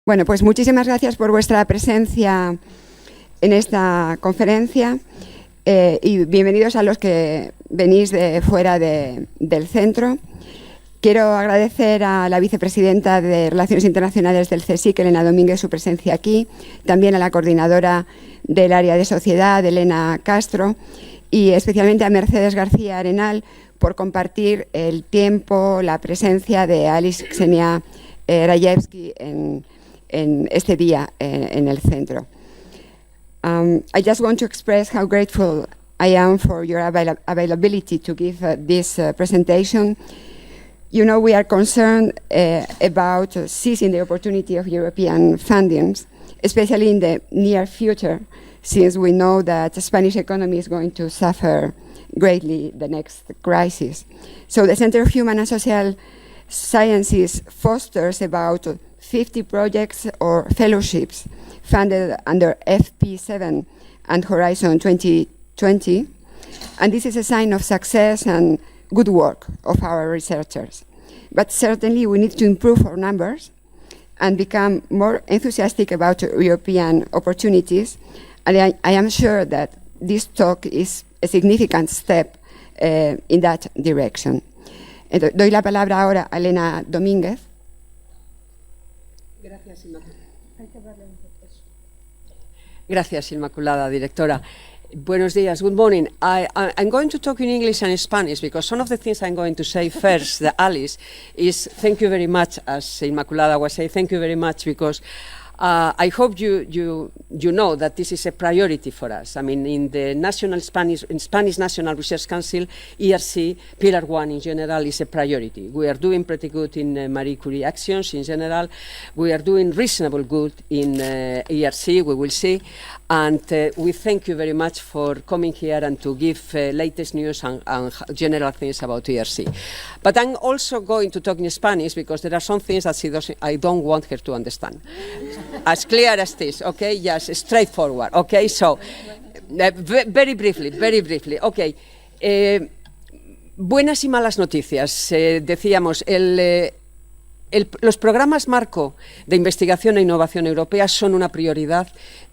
Bueno, pues muchísimas gracias por vuestra presencia en esta conferencia y bienvenidos a los que venís de fuera del centro. Quiero agradecer a la Vicepresidenta de Relaciones Internacionales del CSIC, Elena Domínguez, su presencia aquí, también a la Coordinadora del Área de Sociedad, Elena Castro, y especialmente a Mercedes García-Arenal por compartir el tiempo, la presencia de Xenia Rajewsky en este día en el centro. I just want to express how grateful I am for your availability to give this presentation. You know, we are concerned about seizing the opportunity of European fundings, especially in the near future, since we know that the Spanish economy is going to suffer greatly the next crisis. So the Center of Human and Social Sciences fosters about 50 projects or fellowships funded under FP7 and Horizon 2020. And this is a sign of success and good work of our researchers. But certainly we need to improve our numbers and become more enthusiastic about European opportunities. And I am sure that this talk is a significant step in that direction. Doy la palabra ahora a Elena Domínguez. Gracias, Inmaculada, directora. Buenos días, good morning. I'm going to talk in English and Spanish because some of the things I'm going to say first, the Alice, is thank you very much, as Inmaculada was saying, thank you very much because I hope you know that this is a priority for us. I mean, in the Spanish National Research Council, ERC, Pillar 1 in general is a priority. We are doing pretty good in Marie Curie actions in general. We are doing reasonable good in ERC, we will see. And we thank you very much for coming here and to give latest news and general things about ERC. But I'm also going to talk in Spanish because there are some things that I don't want her to understand. As clear as this, okay? Yes, straightforward, okay? So, very briefly, okay. Buenas y malas noticias. Decíamos, los programas marco de investigación e innovación europea son una prioridad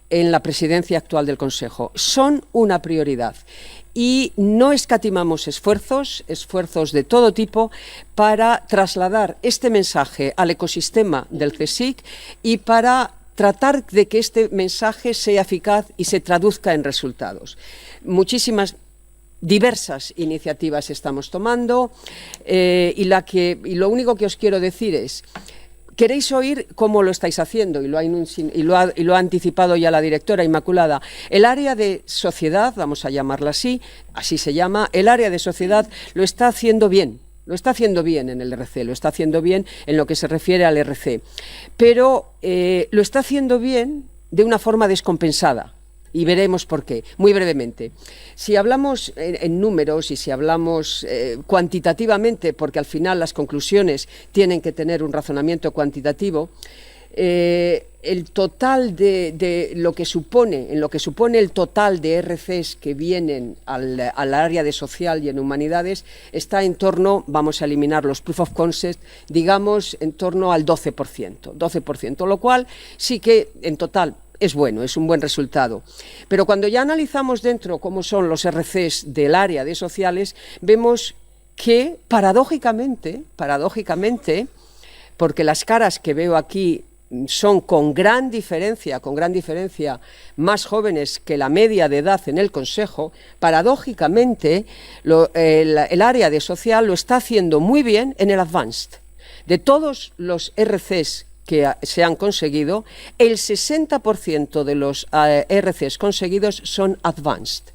en la presidencia actual del Consejo. Son una prioridad. Y no escatimamos esfuerzos de todo tipo para trasladar este mensaje al ecosistema del CSIC y para tratar de que este mensaje sea eficaz y se traduzca en resultados. Muchísimas diversas iniciativas estamos tomando y lo único que os quiero decir es: ¿queréis oír cómo lo estáis haciendo? Y lo ha anticipado ya la directora Inmaculada. El área de sociedad, vamos a llamarla así se llama, el área de sociedad lo está haciendo bien. Lo está haciendo bien en el RC, lo está haciendo bien en lo que se refiere al RC. Pero lo está haciendo bien de una forma descompensada. Y veremos por qué, muy brevemente. Si hablamos en números y si hablamos cuantitativamente, porque al final las conclusiones tienen que tener un razonamiento cuantitativo, el total de lo que supone el total de RCs que vienen al área de social y en humanidades está en torno, vamos a eliminar los proof of concept, digamos en torno al 12%, lo cual sí que en total es bueno, es un buen resultado. Pero cuando ya analizamos dentro cómo son los RCs del área de sociales, vemos que paradójicamente, porque las caras que veo aquí son con gran diferencia más jóvenes que la media de edad en el Consejo, paradójicamente el área de social lo está haciendo muy bien en el Advanced. De todos los RCs que se han conseguido, el 60% de los RCs conseguidos son Advanced.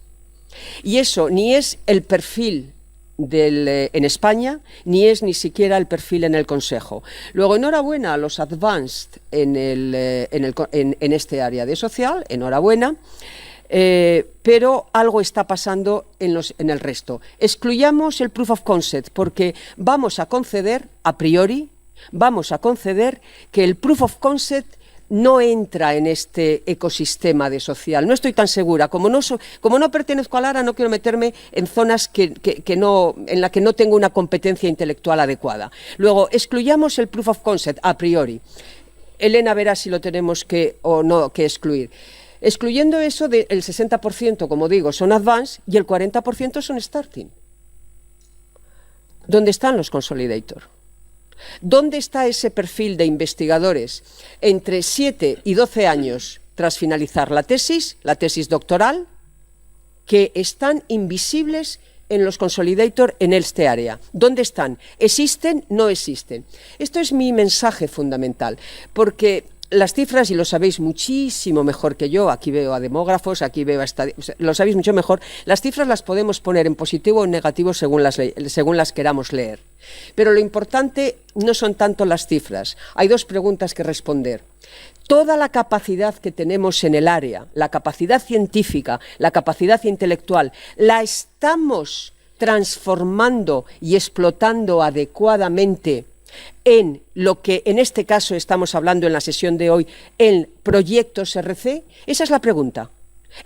Y eso ni es el perfil en España, ni siquiera el perfil en el Consejo. Luego, enhorabuena a los Advanced en este área de social, enhorabuena, pero algo está pasando en el resto. Excluyamos el Proof of Concept porque vamos a conceder, a priori, que el Proof of Concept no entra en este ecosistema de social. No estoy tan segura. Como no pertenezco al ARA, no quiero meterme en zonas en las que no tengo una competencia intelectual adecuada. Luego, excluyamos el Proof of Concept a priori. Elena verá si lo tenemos que o no que excluir. Excluyendo eso, el 60%, como digo, son advanced y el 40% son starting. ¿Dónde están los consolidator? ¿Dónde está ese perfil de investigadores entre 7 y 12 años tras finalizar la tesis doctoral, que están invisibles en los consolidator en este área? ¿Dónde están? ¿Existen? ¿No existen? Esto es mi mensaje fundamental, porque las cifras, y lo sabéis muchísimo mejor que yo, aquí veo a demógrafos, aquí veo a lo sabéis mucho mejor, las cifras las podemos poner en positivo o en negativo según las queramos leer. Pero lo importante no son tanto las cifras. Hay dos preguntas que responder. Toda la capacidad que tenemos en el área, la capacidad científica, la capacidad intelectual, ¿la estamos transformando y explotando adecuadamente en lo que en este caso estamos hablando en la sesión de hoy, en proyectos RC? Esa es la pregunta.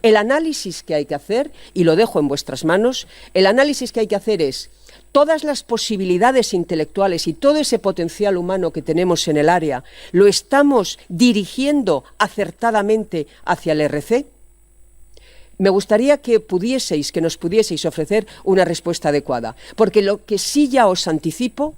El análisis que hay que hacer, y lo dejo en vuestras manos, el análisis que hay que hacer es todas las posibilidades intelectuales y todo ese potencial humano que tenemos en el área, ¿lo estamos dirigiendo acertadamente hacia el RC? Me gustaría que nos pudieseis ofrecer una respuesta adecuada, porque lo que sí ya os anticipo,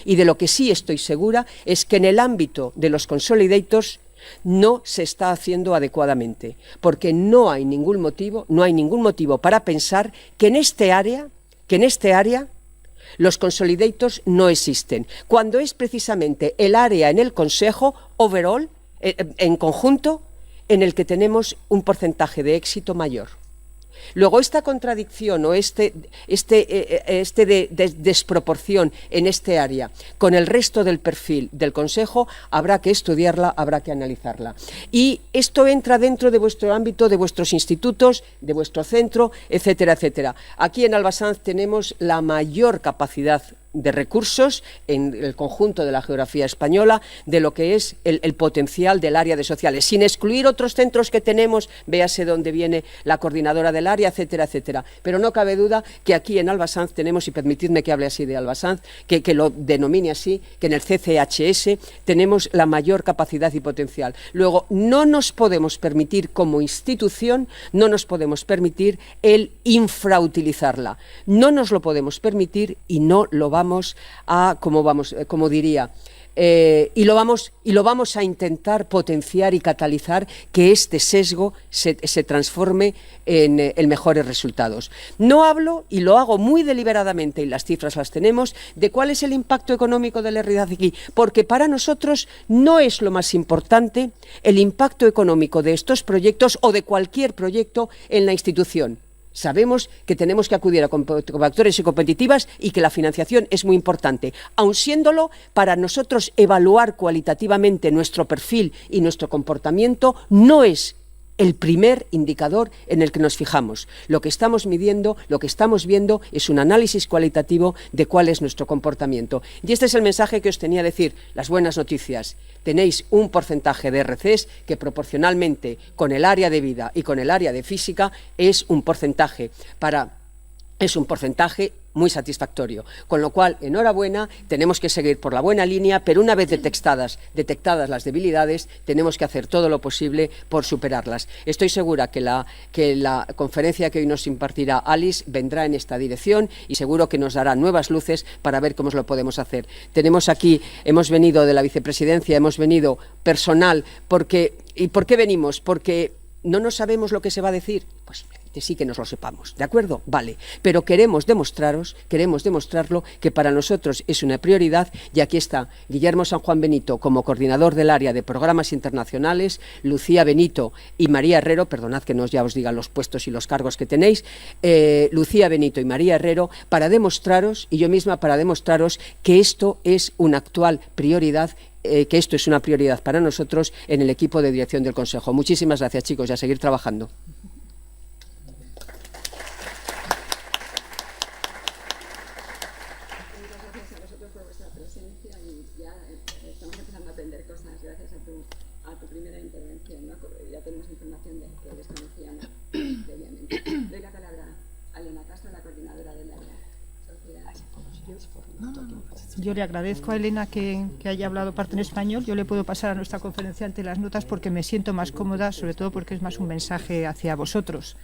y de lo que sí estoy segura, es que en el ámbito de los consolidators no se está haciendo adecuadamente, porque no hay ningún motivo para pensar que en este área los consolidators no existen, cuando es precisamente el área en el Consejo, overall, en conjunto, en el que tenemos un porcentaje de éxito mayor. Luego, esta contradicción o desproporción en este área con el resto del perfil del Consejo habrá que estudiarla, habrá que analizarla. Y esto entra dentro de vuestro ámbito, de vuestros institutos, de vuestro centro, etcétera, etcétera. Aquí en Albasanz tenemos la mayor capacidad de recursos en el conjunto de la geografía española de lo que es el potencial del área de sociales, sin excluir otros centros que tenemos, véase dónde viene la coordinadora del área, etcétera, etcétera. Pero no cabe duda que aquí en Albasanz tenemos, y permitidme que hable así de Albasanz, que lo denomine así, que en el CCHS tenemos la mayor capacidad y potencial. Luego, no nos podemos permitir como institución, no nos podemos permitir el infrautilizarla. No nos lo podemos permitir y no lo vamos a, y lo vamos a intentar potenciar y catalizar que este sesgo se transforme en mejores resultados. No hablo, y lo hago muy deliberadamente, y las cifras las tenemos, de cuál es el impacto económico del VRI-CSIC, porque para nosotros no es lo más importante el impacto económico de estos proyectos o de cualquier proyecto en la institución. Sabemos que tenemos que acudir a factores y competitivas y que la financiación es muy importante. Aun siéndolo, para nosotros evaluar cualitativamente nuestro perfil y nuestro comportamiento no es el primer indicador en el que nos fijamos. Lo que estamos midiendo, lo que estamos viendo es un análisis cualitativo de cuál es nuestro comportamiento. Y este es el mensaje que os tenía que decir, las buenas noticias. Tenéis un porcentaje de RCs que proporcionalmente con el área de vida y con el área de física es un porcentaje muy satisfactorio, con lo cual, enhorabuena, tenemos que seguir por la buena línea, pero una vez detectadas las debilidades, tenemos que hacer todo lo posible por superarlas. Estoy segura que la conferencia que hoy nos impartirá Alice vendrá en esta dirección y seguro que nos dará nuevas luces para ver cómo lo podemos hacer. Tenemos aquí, hemos venido de la Vicepresidencia, hemos venido personal, ¿y por qué venimos? Porque no nos sabemos lo que se va a decir, pues que sí que nos lo sepamos, ¿de acuerdo? Vale, pero queremos demostrarlo que para nosotros es una prioridad y aquí está Guillermo San Juan Benito como coordinador del área de programas internacionales, Lucía Benito y María Herrero, perdonad que ya os diga los puestos y los cargos que tenéis, Lucía Benito y María Herrero, para demostraros, y yo misma para demostraros que esto es una actual prioridad, que esto es una prioridad para nosotros en el equipo de dirección del Consejo. Muchísimas gracias, chicos, y a seguir trabajando. Doy la palabra a Elena Castro, la coordinadora del área. Yo le agradezco a Elena que haya hablado parte en español. Yo le puedo pasar a nuestra conferenciante las notas porque me siento más cómoda, sobre todo porque es más un mensaje hacia vosotros.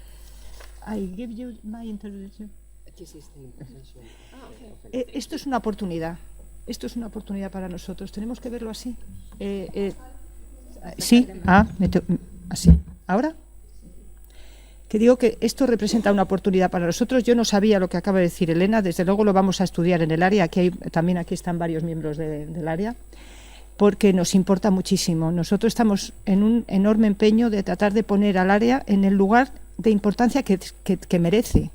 I give you my introduction. Esto es una oportunidad. Esto es una oportunidad para nosotros. Tenemos que verlo así. Sí, así. ¿Ahora? Que digo que esto representa una oportunidad para nosotros. Yo no sabía lo que acaba de decir Elena, desde luego lo vamos a estudiar en el área, aquí están varios miembros del área, porque nos importa muchísimo. Nosotros estamos en un enorme empeño de tratar de poner al área en el lugar de importancia que merece,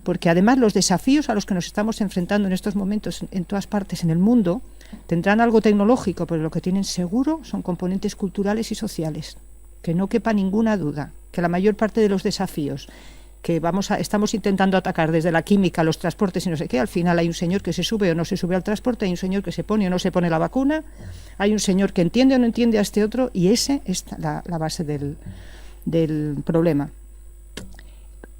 porque además los desafíos a los que nos estamos enfrentando en estos momentos en todas partes en el mundo tendrán algo tecnológico, pero lo que tienen seguro son componentes culturales y sociales, que no quepa ninguna duda que la mayor parte de los desafíos que estamos intentando atacar desde la química, los transportes y no sé qué, al final hay un señor que se sube o no se sube al transporte, hay un señor que se pone o no se pone la vacuna, hay un señor que entiende o no entiende a este otro, y ese es la base del problema.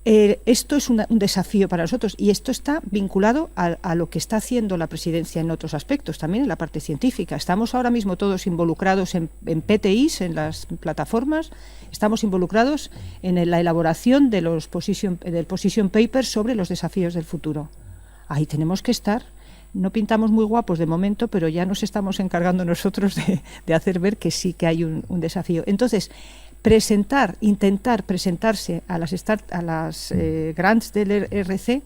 Esto es un desafío para nosotros y esto está vinculado a lo que está haciendo la Presidencia en otros aspectos, también en la parte científica. Estamos ahora mismo todos involucrados en PTIs, en las plataformas, estamos involucrados en la elaboración del position paper sobre los desafíos del futuro. Ahí tenemos que estar. No pintamos muy guapos de momento, pero ya nos estamos encargando nosotros de hacer ver que sí que hay un desafío. Entonces, intentar presentarse a las grants del RC,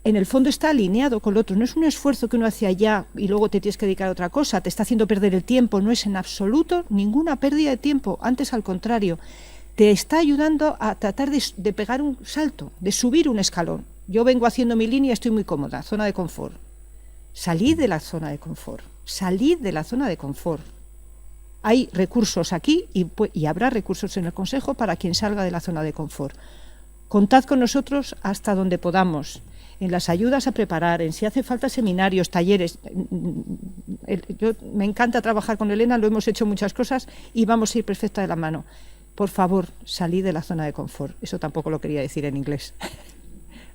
en el fondo está alineado con lo otro. No es un esfuerzo que uno hace allá y luego te tienes que dedicar a otra cosa, te está haciendo perder el tiempo, no es en absoluto ninguna pérdida de tiempo, antes al contrario, te está ayudando a tratar de pegar un salto, de subir un escalón. Yo vengo haciendo mi línea, estoy muy cómoda, zona de confort. Salid de la zona de confort, salid de la zona de confort. Hay recursos aquí y habrá recursos en el Consejo para quien salga de la zona de confort. Contad con nosotros hasta donde podamos, en las ayudas a preparar, en si hace falta seminarios, talleres. Me encanta trabajar con Elena, lo hemos hecho muchas cosas y vamos a ir perfecta de la mano. Por favor, salid de la zona de confort. Eso tampoco lo quería decir en inglés.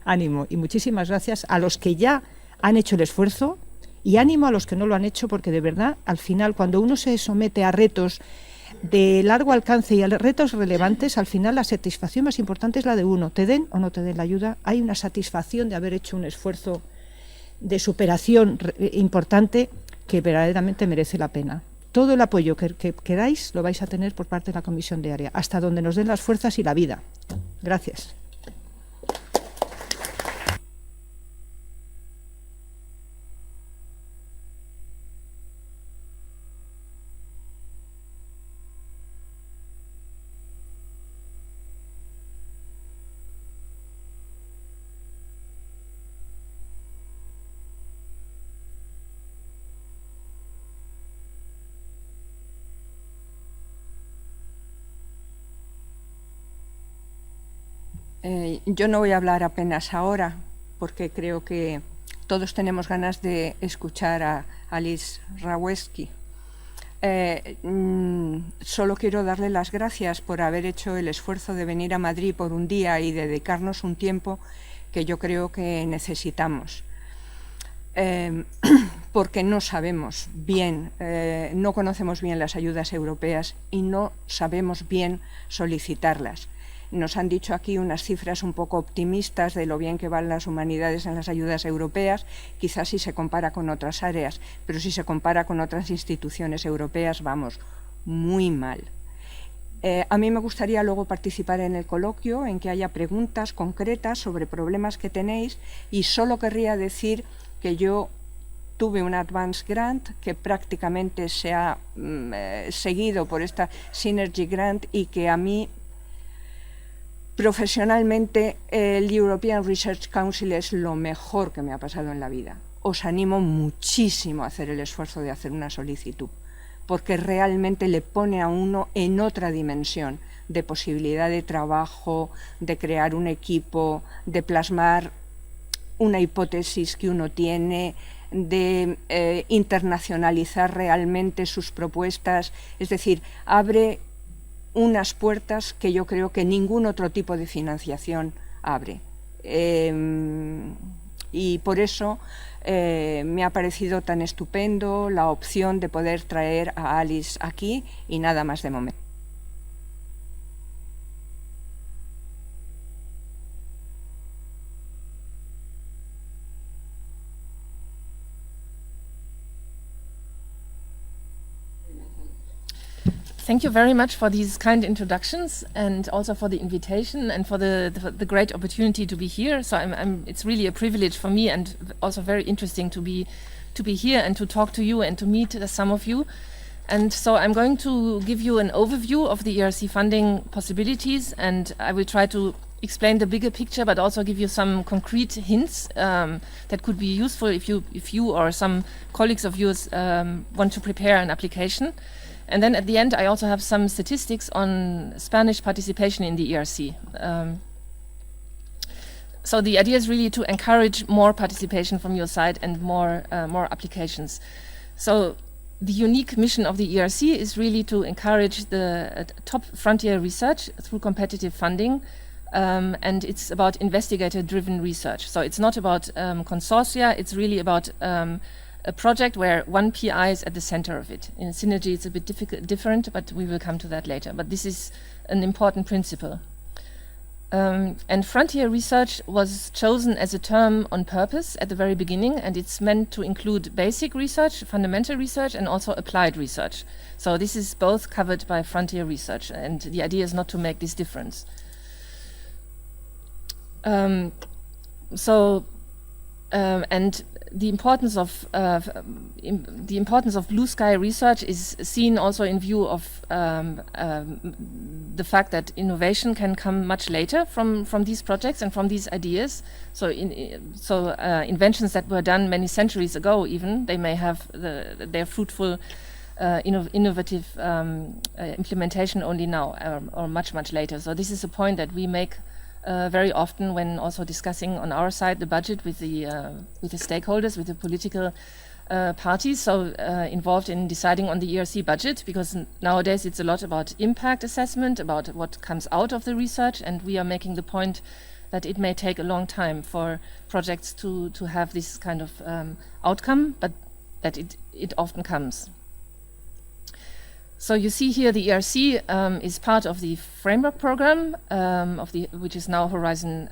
Ánimo y muchísimas gracias a los que ya han hecho el esfuerzo. Y ánimo a los que no lo han hecho, porque de verdad, al final, cuando uno se somete a retos de largo alcance y a retos relevantes, al final la satisfacción más importante es la de uno. Te den o no te den la ayuda, hay una satisfacción de haber hecho un esfuerzo de superación importante que verdaderamente merece la pena. Todo el apoyo que queráis lo vais a tener por parte de la Comisión de Área, hasta donde nos den las fuerzas y la vida. Gracias. Yo no voy a hablar apenas ahora, porque creo que todos tenemos ganas de escuchar a Alice Rajewsky. Solo quiero darle las gracias por haber hecho el esfuerzo de venir a Madrid por un día y dedicarnos un tiempo que yo creo que necesitamos. Porque no sabemos bien, no conocemos bien las ayudas europeas y no sabemos bien solicitarlas. Nos han dicho aquí unas cifras un poco optimistas de lo bien que van las humanidades en las ayudas europeas, quizás si se compara con otras áreas, pero si se compara con otras instituciones europeas, vamos, muy mal. A mí me gustaría luego participar en el coloquio, en que haya preguntas concretas sobre problemas que tenéis, y solo querría decir que yo tuve un Advance Grant que prácticamente se ha seguido por esta Synergy Grant y que a mí profesionalmente el European Research Council es lo mejor que me ha pasado en la vida. Os animo muchísimo a hacer el esfuerzo de hacer una solicitud, porque realmente le pone a uno en otra dimensión de posibilidad de trabajo, de crear un equipo, de plasmar una hipótesis que uno tiene, de internacionalizar realmente sus propuestas. Es decir, abre unas puertas que yo creo que ningún otro tipo de financiación abre. Y por eso me ha parecido tan estupendo la opción de poder traer a Alice aquí y nada más de momento. Thank you very much for these kind introductions and also for the invitation and for the great opportunity to be here. So it's really a privilege for me and also very interesting to be here and to talk to you and to meet some of you. And so I'm going to give you an overview of the ERC funding possibilities, and I will try to explain the bigger picture, but also give you some concrete hints that could be useful if you or some colleagues of yours want to prepare an application. And then at the end, I also have some statistics on Spanish participation in the ERC. So the idea is really to encourage more participation from your side and more applications. So the unique mission of the ERC is really to encourage the top frontier research through competitive funding, and it's about investigator-driven research. So it's not about consortia, it's really about a project where one PI is at the center of it. In synergy, it's a bit different, but we will come to that later. But this is an important principle. And frontier research was chosen as a term on purpose at the very beginning, and it's meant to include basic research, fundamental research, and also applied research. So this is both covered by frontier research, and the idea is not to make this difference. And the importance of blue sky research is seen also in view of the fact that innovation can come much later from these projects and from these ideas. So inventions that were done many centuries ago, even they may have their fruitful innovative implementation only now or much later. So this is a point that we make very often when also discussing on our side the budget with the stakeholders, with the political parties, so involved in deciding on the ERC budget, because nowadays it's a lot about impact assessment, about what comes out of the research, and we are making the point that it may take a long time for projects to have this kind of outcome, but that it often comes. So you see here the ERC is part of the framework program which is now Horizon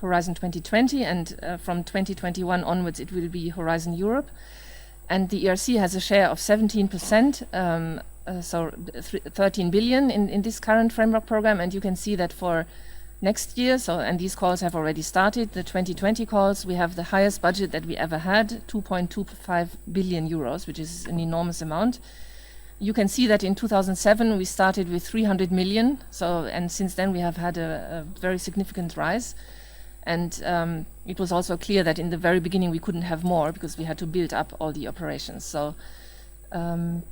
2020, and from 2021 onwards it will be Horizon Europe. And the ERC has a share of 17%, so 13 billion in this current framework program. And you can see that for next year, and these calls have already started, the 2020 calls, we have the highest budget that we ever had, 2.25 billion euros, which is an enormous amount. You can see that in 2007 we started with 300 million, and since then we have had a very significant rise. And it was also clear that in the very beginning we couldn't have more because we had to build up all the operations. So the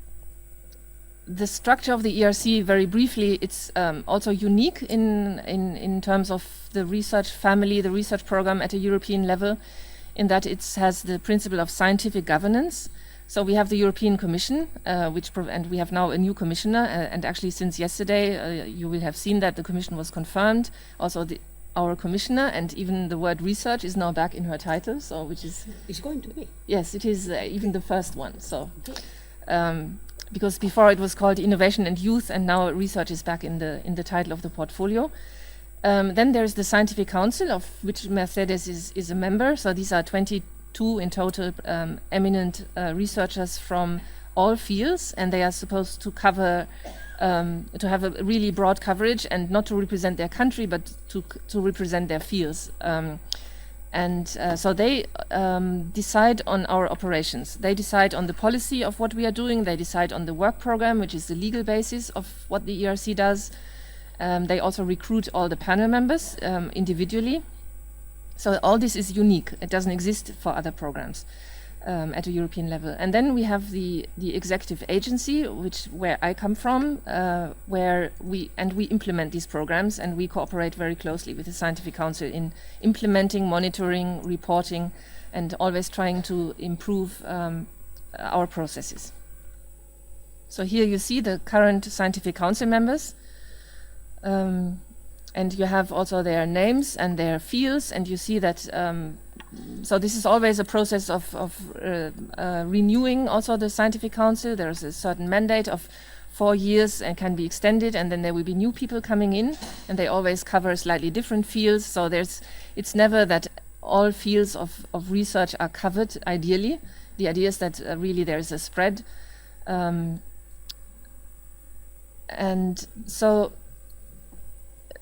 structure of the ERC, very briefly, it's also unique in terms of the research family, the research program at a European level, in that it has the principle of scientific governance. So we have the European Commission, and we have now a new commissioner, and actually since yesterday you will have seen that the Commission was confirmed. Also our commissioner, and even the word research is now back in her title, so which is... It's going to be. Yes, it is even the first one. So because before it was called Innovation and Youth, and now research is back in the title of the portfolio. Then there is the Scientific Council, of which Mercedes is a member. So these are 22 in total eminent researchers from all fields, and they are supposed to cover, to have a really broad coverage, and not to represent their country, but to represent their fields. So they decide on our operations. They decide on the policy of what we are doing. They decide on the work program, which is the legal basis of what the ERC does. They also recruit all the panel members individually. So all this is unique. It doesn't exist for other programs at a European level. And then we have the executive agency, where I come from, where we implement these programs, and we cooperate very closely with the Scientific Council in implementing, monitoring, reporting, and always trying to improve our processes. So here you see the current Scientific Council members. And you have also their names and their fields, and you see that So this is always a process of renewing also the scientific council. There's a certain mandate of 4 years and can be extended, and then there will be new people coming in, and they always cover slightly different fields. So it's never that all fields of research are covered ideally. The idea is that really there is a spread. And so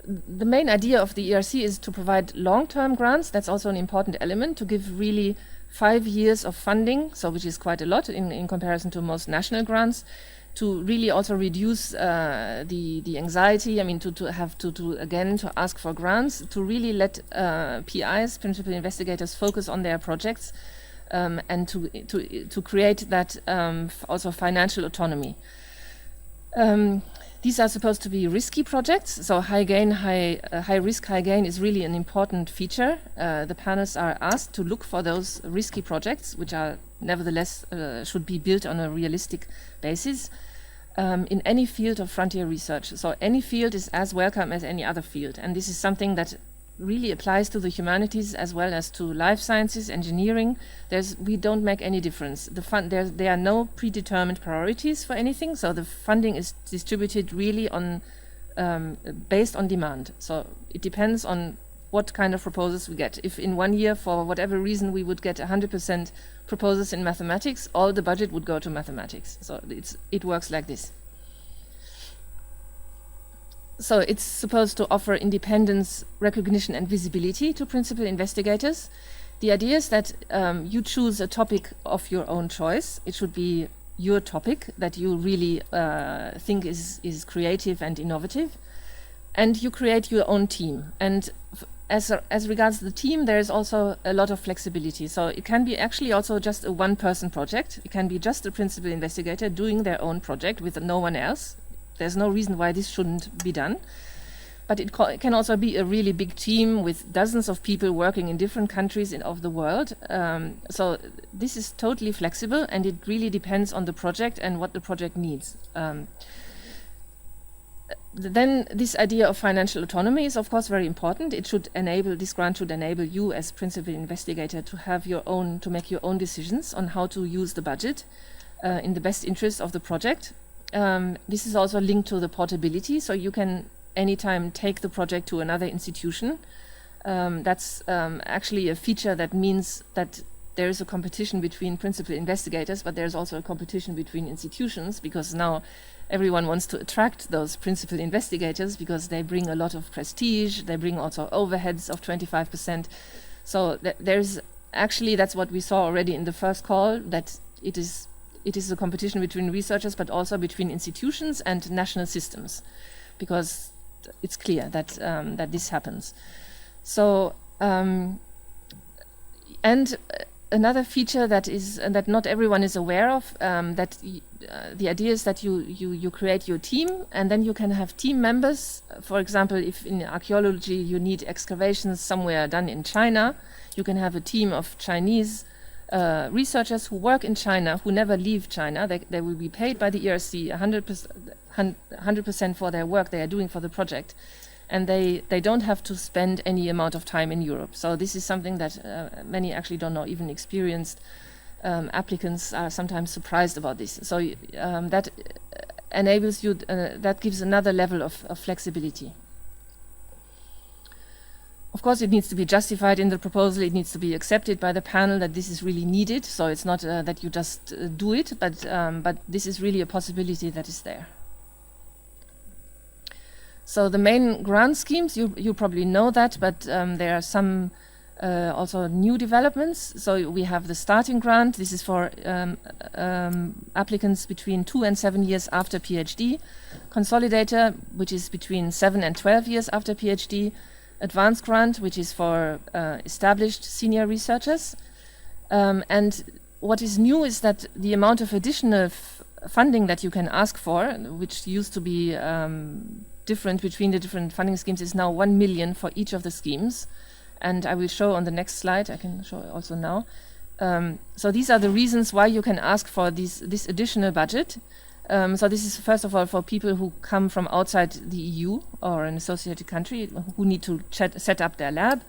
the main idea of the ERC is to provide long-term grants. That's also an important element, to give really 5 years of funding, so which is quite a lot in comparison to most national grants, to really also reduce the anxiety. I mean, to ask for grants, to really let PIs, principal investigators, focus on their projects, and to create that also financial autonomy. These are supposed to be risky projects, so high risk, high gain is really an important feature. The panels are asked to look for those risky projects, which are nevertheless should be built on a realistic basis in any field of frontier research. So any field is as welcome as any other field, and this is something that really applies to the humanities as well as to life sciences, engineering. We don't make any difference. There are no predetermined priorities for anything, so the funding is distributed really on based on demand. So it depends on what kind of proposals we get. If in 1 year, for whatever reason, we would get 100% proposals in mathematics, all the budget would go to mathematics. So it works like this. So it's supposed to offer independence, recognition, and visibility to principal investigators. The idea is that you choose a topic of your own choice. It should be your topic that you really think is creative and innovative. And you create your own team. And as regards the team, there is also a lot of flexibility. So it can be actually also just a one-person project. It can be just a principal investigator doing their own project with no one else. There's no reason why this shouldn't be done. But it can also be a really big team with dozens of people working in different countries of the world. So this is totally flexible, and it really depends on the project and what the project needs. Then this idea of financial autonomy is of course very important. This grant should enable you as principal investigator to make your own decisions on how to use the budget in the best interest of the project. This is also linked to the portability, so you can anytime take the project to another institution. That's actually a feature that means that there is a competition between principal investigators, but there's also a competition between institutions, because now everyone wants to attract those principal investigators because they bring a lot of prestige, they bring also overheads of 25%. So that's what we saw already in the first call, that it is a competition between researchers, but also between institutions and national systems, because it's clear that this happens. So, and another feature that not everyone is aware of, the idea is that you create your team, and then you can have team members. For example, if in archaeology you need excavations somewhere done in China, you can have a team of Chinese researchers who work in China, who never leave China. They will be paid by the ERC 100% for their work they are doing for the project, and they don't have to spend any amount of time in Europe. So this is something that many actually don't know. Even experienced applicants are sometimes surprised about this. So that enables you, that gives another level of flexibility. Of course, it needs to be justified in the proposal. It needs to be accepted by the panel that this is really needed. So it's not that you just do it, but this is really a possibility that is there. So the main grant schemes, you probably know that, but there are some also new developments. So we have the starting grant. This is for applicants between 2 and 7 years after PhD. Consolidator, which is between 7 and 12 years after PhD. Advanced grant, which is for established senior researchers. And what is new is that the amount of additional funding that you can ask for, which used to be different between the different funding schemes, is now 1 million for each of the schemes. And I will show on the next slide, I can show it also now. So these are the reasons why you can ask for this additional budget. So this is first of all for people who come from outside the EU or an associated country who need to set up their lab.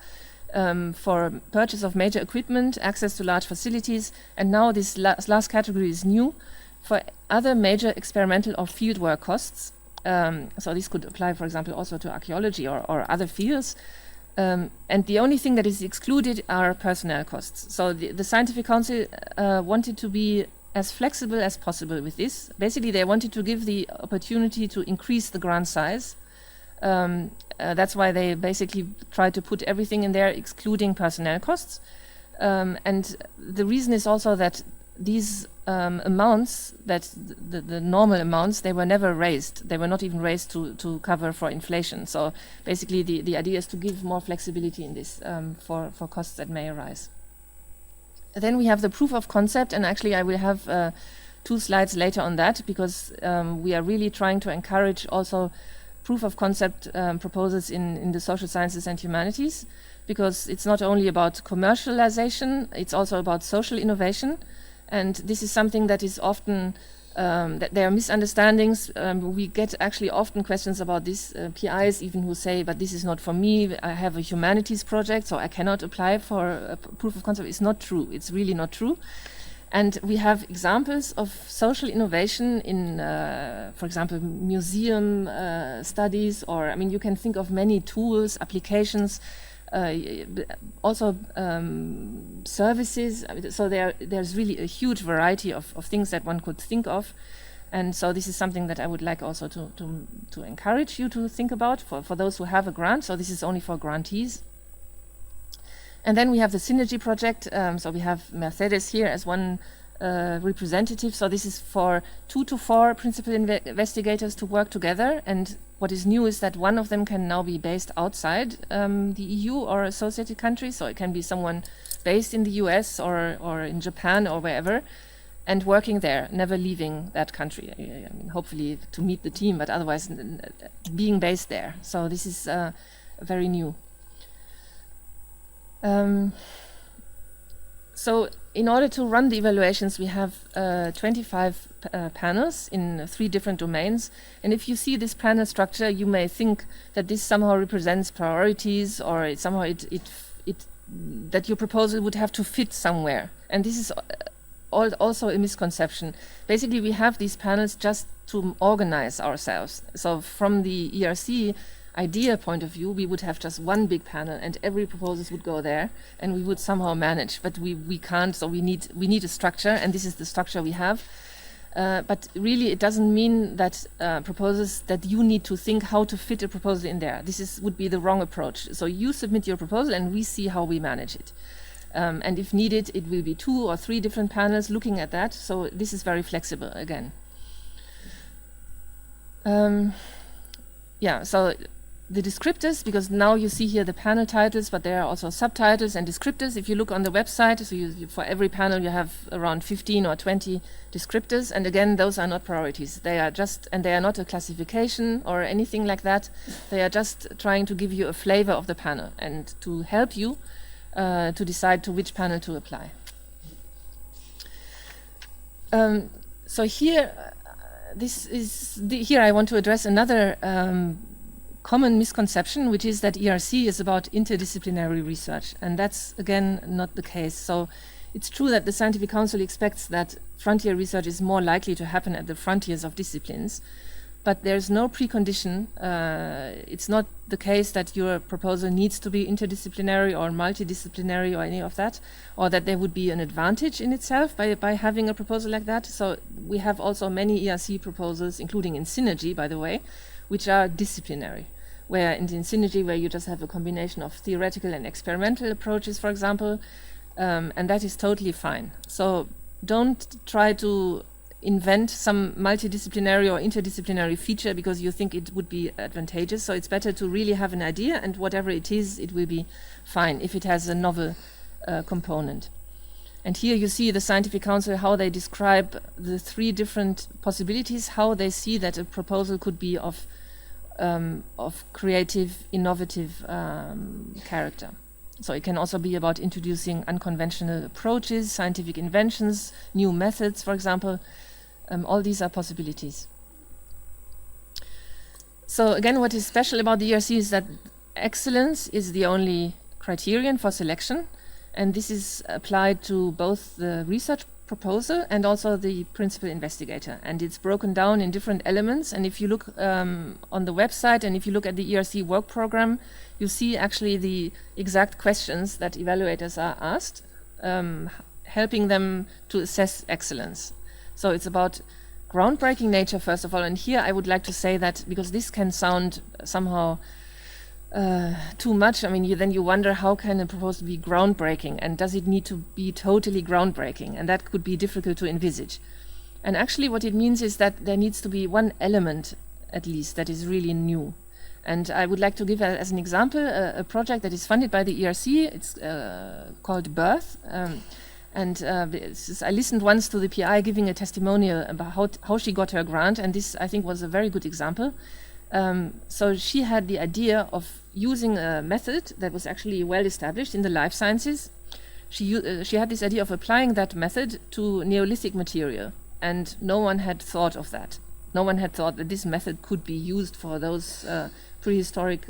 for purchase of major equipment, access to large facilities, and now this last category is new for other major experimental or fieldwork costs. So this could apply, for example, also to archaeology or other fields. And the only thing that is excluded are personnel costs. So the Scientific Council wanted to be as flexible as possible with this. Basically, they wanted to give the opportunity to increase the grant size. That's why they basically tried to put everything in there, excluding personnel costs. And the reason is also that these amounts, that the normal amounts, they were never raised. They were not even raised to cover for inflation. So basically the idea is to give more flexibility in this for costs that may arise. Then we have the proof of concept, and actually I will have 2 slides later on that, because we are really trying to encourage also proof of concept proposals in the social sciences and humanities, because it's not only about commercialization, it's also about social innovation. And this is something that is often, that there are misunderstandings. We get actually often questions about this, PIs even who say, but this is not for me, I have a humanities project, so I cannot apply for a proof of concept. It's not true, it's really not true. And we have examples of social innovation in, for example, museum studies, or, I mean, you can think of many tools, applications, also services. So there's really a huge variety of things that one could think of. And so this is something that I would like also to encourage you to think about for those who have a grant. So this is only for grantees. And then we have the Synergy project. So we have Mercedes here as one representative. So this is for 2 to 4 principal investigators to work together. And what is new is that one of them can now be based outside the EU or associated countries. So it can be someone based in the US or in Japan or wherever, and working there, never leaving that country. I mean, hopefully to meet the team, but otherwise being based there. So this is very new. So in order to run the evaluations, we have 25 panels in 3 different domains. And if you see this panel structure, you may think that this somehow represents priorities, or that your proposal would have to fit somewhere. And this is also a misconception. Basically, we have these panels just to organize ourselves. So from the ERC idea point of view, we would have just one big panel and every proposal would go there and we would somehow manage, but we can't. So we need a structure, and this is the structure we have. But really it doesn't mean that proposals that you need to think how to fit a proposal in there. Would be the wrong approach. So you submit your proposal and we see how we manage it. And if needed, it will be 2 or 3 different panels looking at that. So this is very flexible again. So the descriptors, because now you see here the panel titles, but there are also subtitles and descriptors. If you look on the website, so for every panel you have around 15 or 20 descriptors, and again, those are not priorities. They are not a classification or anything like that. They are just trying to give you a flavor of the panel and to help you to decide to which panel to apply. So here, here I want to address another common misconception, which is that ERC is about interdisciplinary research, and that's again not the case. So it's true that the Scientific Council expects that frontier research is more likely to happen at the frontiers of disciplines, but there's no precondition. It's not the case that your proposal needs to be interdisciplinary or multidisciplinary or any of that, or that there would be an advantage in itself by having a proposal like that. So we have also many ERC proposals, including in Synergy, by the way, which are disciplinary, where in Synergy, where you just have a combination of theoretical and experimental approaches, for example, and that is totally fine. So don't try to invent some multidisciplinary or interdisciplinary feature because you think it would be advantageous. So it's better to really have an idea, and whatever it is, it will be fine if it has a novel component. And here you see the Scientific Council, how they describe the 3 different possibilities, how they see that a proposal could be of creative, innovative character. So it can also be about introducing unconventional approaches, scientific inventions, new methods, for example. All these are possibilities. So again, what is special about the ERC is that excellence is the only criterion for selection, and this is applied to both the research proposal and also the principal investigator, and it's broken down in different elements. And if you look on the website and if you look at the ERC work program, you see actually the exact questions that evaluators are asked, helping them to assess excellence. So it's about groundbreaking nature, first of all, and here I would like to say that, because this can sound somehow too much. I mean, then you wonder, how can a proposal be groundbreaking, and does it need to be totally groundbreaking? And that could be difficult to envisage. And actually what it means is that there needs to be one element, at least, that is really new. And I would like to give as an example a project that is funded by the ERC. It's called Birth. I listened once to the PI giving a testimonial about how she got her grant, and this, I think, was a very good example. So she had the idea of using a method that was actually well established in the life sciences. She had this idea of applying that method to Neolithic material, and no one had thought of that. No one had thought that this method could be used for those prehistoric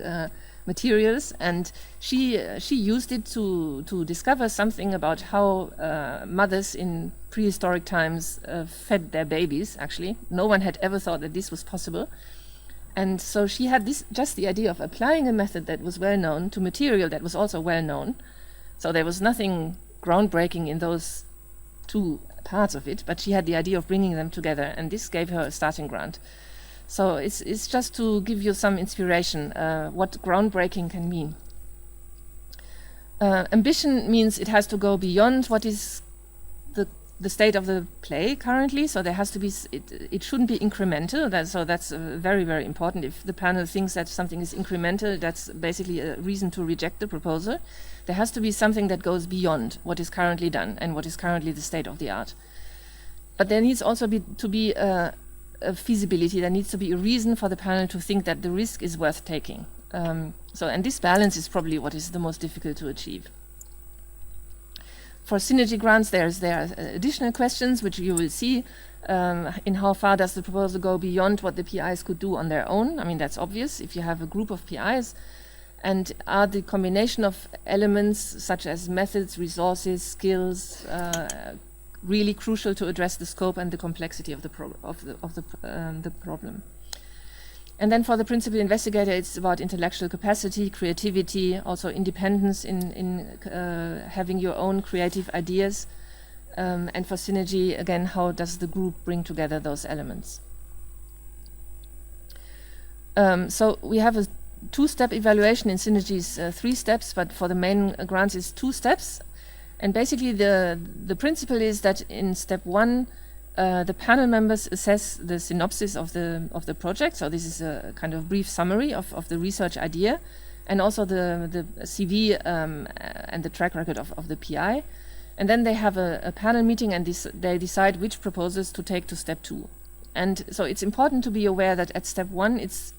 materials, and she used it to discover something about how mothers in prehistoric times fed their babies. Actually, no one had ever thought that this was possible. And so she had just the idea of applying a method that was well known to material that was also well known. So there was nothing groundbreaking in those two parts of it, but she had the idea of bringing them together, and this gave her a starting grant. So it's just to give you some inspiration what groundbreaking can mean. Ambition means it has to go beyond what is the state of the play currently. So there has to be, it shouldn't be incremental. So that's very, very important. If the panel thinks that something is incremental, that's basically a reason to reject the proposal. There has to be something that goes beyond what is currently done and what is currently the state of the art. But there needs also to be a feasibility. There needs to be a reason for the panel to think that the risk is worth taking. And this balance is probably what is the most difficult to achieve. For synergy grants, there are additional questions which you will see in how far does the proposal go beyond what the PIs could do on their own. I mean, that's obvious if you have a group of PIs. And are the combination of elements such as methods, resources, skills really crucial to address the scope and the complexity of the problem? And then for the principal investigator, it's about intellectual capacity, creativity, also independence in having your own creative ideas. And for synergy, again, how does the group bring together those elements? So we have a two-step evaluation. In synergies, 3 steps, but for the main grants it's 2 steps. And basically the principle is that in step 1, the panel members assess the synopsis of the project. So this is a kind of brief summary of the research idea, and also the CV and the track record of the PI. And then they have a panel meeting, and they decide which proposals to take to step 2. And so it's important to be aware that at step 1, it's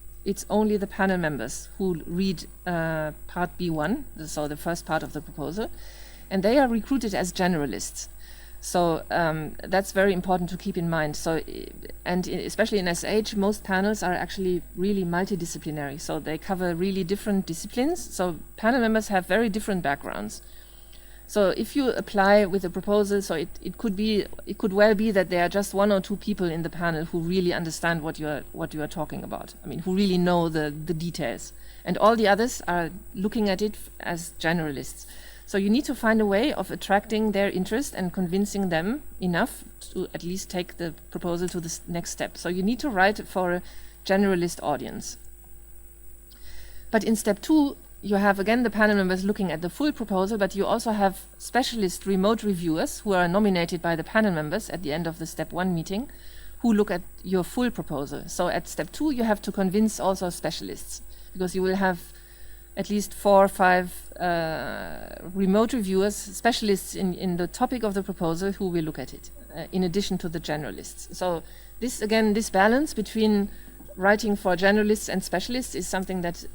only the panel members who read part B1, so the first part of the proposal, and they are recruited as generalists. So that's very important to keep in mind. So, and especially in SH, most panels are actually really multidisciplinary. So they cover really different disciplines. So panel members have very different backgrounds. So if you apply with a proposal, so it could well be that there are just 1 or 2 people in the panel who really understand what you are talking about. I mean, who really know the details, and all the others are looking at it as generalists. So you need to find a way of attracting their interest and convincing them enough to at least take the proposal to the next step. So you need to write for a generalist audience. But in step 2, you have again the panel members looking at the full proposal, but you also have specialist remote reviewers who are nominated by the panel members at the end of the step 1 meeting, who look at your full proposal. So at step 2, you have to convince also specialists, because you will have at least 4 or 5 remote reviewers, specialists in the topic of the proposal, who will look at it, in addition to the generalists. So this balance between writing for generalists and specialists is something that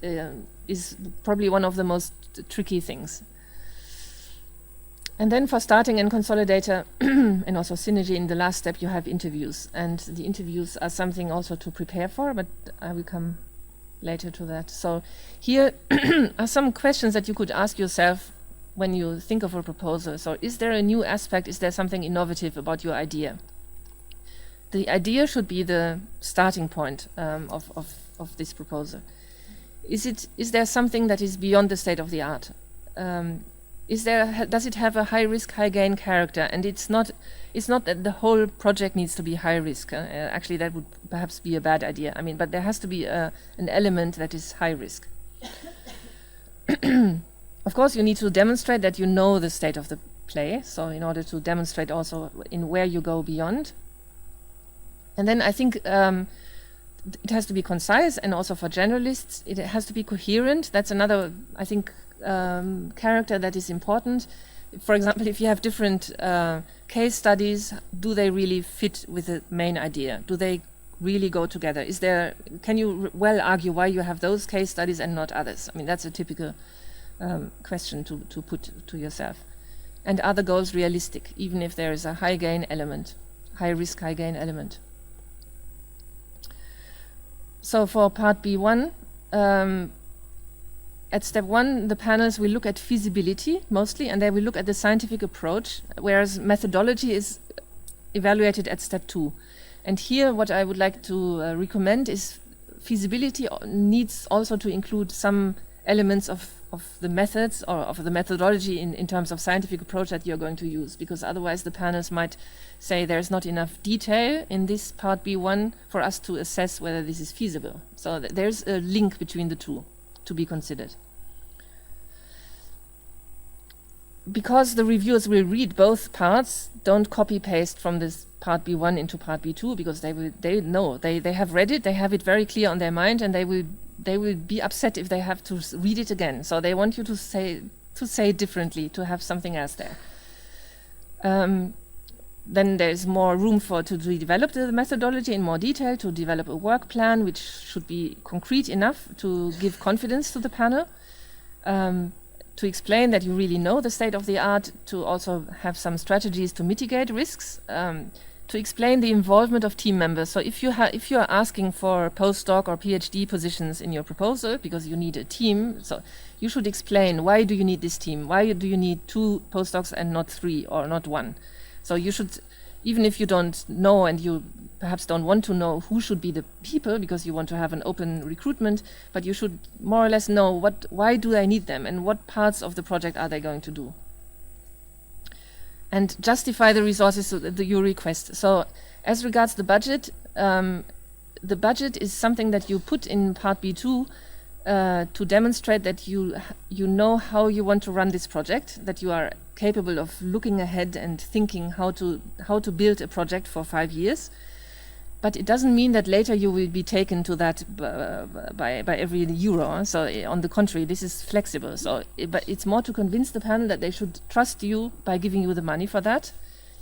is probably one of the most tricky things. And then for starting and consolidator and also synergy, in the last step you have interviews, and the interviews are something also to prepare for, but I will come later to that. So here are some questions that you could ask yourself when you think of a proposal. So is there a new aspect? Is there something innovative about your idea? The idea should be the starting point of this proposal. Is there something that is beyond the state of the art? Does it have a high risk, high gain character? And it's not that the whole project needs to be high risk. Actually, that would perhaps be a bad idea. I mean, but there has to be an element that is high risk. Of course, you need to demonstrate that you know the state of the play. So in order to demonstrate also in where you go beyond. And then I think it has to be concise, and also for journalists, it has to be coherent. That's another, I think, character that is important. For example, if you have different case studies, do they really fit with the main idea? Do they really go together? Can you well argue why you have those case studies and not others? I mean, that's a typical question to put to yourself. And are the goals realistic, even if there is a high gain element, high risk, high gain element? So for part B1, at step 1, the panels will look at feasibility mostly, and they will look at the scientific approach, whereas methodology is evaluated at step 2. And here what I would like to recommend is feasibility needs also to include some elements of the methods or of the methodology in terms of scientific approach that you're going to use, because otherwise the panels might say there's not enough detail in this part B1 for us to assess whether this is feasible. So there's a link between the two to be considered. Because the reviewers will read both parts, don't copy paste from this part B1 into part B2, because they know they have read it, they have it very clear on their mind, and they will be upset if they have to read it again. So they want you to say it differently, to have something else there. Then there is more room to develop the methodology in more detail, to develop a work plan which should be concrete enough to give confidence to the panel, to explain that you really know the state of the art, to also have some strategies to mitigate risks, to explain the involvement of team members. So if you are asking for postdoc or PhD positions in your proposal because you need a team, so you should explain, why do you need this team? Why do you need 2 postdocs and not 3 or not 1? So you should, even if you don't know and you perhaps don't want to know who should be the people because you want to have an open recruitment, but you should more or less know why do I need them and what parts of the project are they going to do. And justify the resources that you request. So as regards the budget is something that you put in part B2 to demonstrate that you know how you want to run this project, that you are capable of looking ahead and thinking how to build a project for 5 years. But it doesn't mean that later you will be taken to that by every euro. So on the contrary, this is flexible. So, but it's more to convince the panel that they should trust you by giving you the money for that.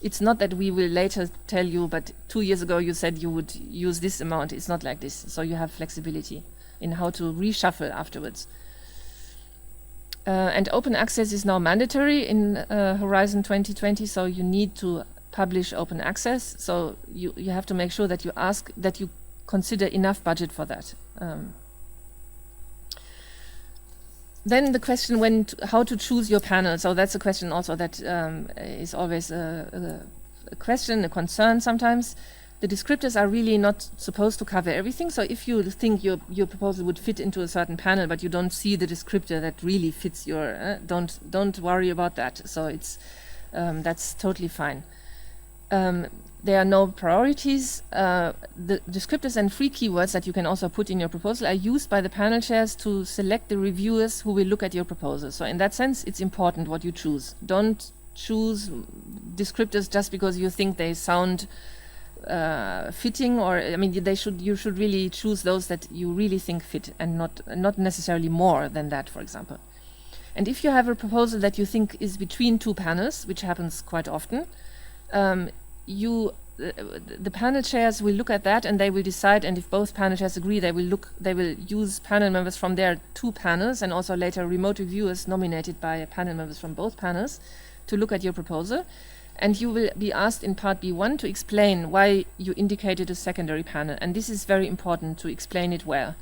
It's not that we will later tell you, but 2 years ago you said you would use this amount. It's not like this. So you have flexibility in how to reshuffle afterwards. And open access is now mandatory in Horizon 2020. So you need to publish open access, so you have to make sure that you consider enough budget for that. Then the question how to choose your panel. So that's a question also that is always a question, a concern sometimes. The descriptors are really not supposed to cover everything. So if you think your proposal would fit into a certain panel, but you don't see the descriptor that really fits your, don't worry about that. So it's that's totally fine. There are no priorities. The descriptors and free keywords that you can also put in your proposal are used by the panel chairs to select the reviewers who will look at your proposal. So in that sense, it's important what you choose. Don't choose descriptors just because you think they sound fitting, or I mean, you should really choose those that you really think fit, and not necessarily more than that, for example. And if you have a proposal that you think is between 2 panels, which happens quite often, the panel chairs will look at that and they will decide, and if both panel chairs agree, they will use panel members from their 2 panels, and also later remote reviewers nominated by panel members from both panels to look at your proposal. And you will be asked in part B1 to explain why you indicated a secondary panel, and this is very important to explain it well.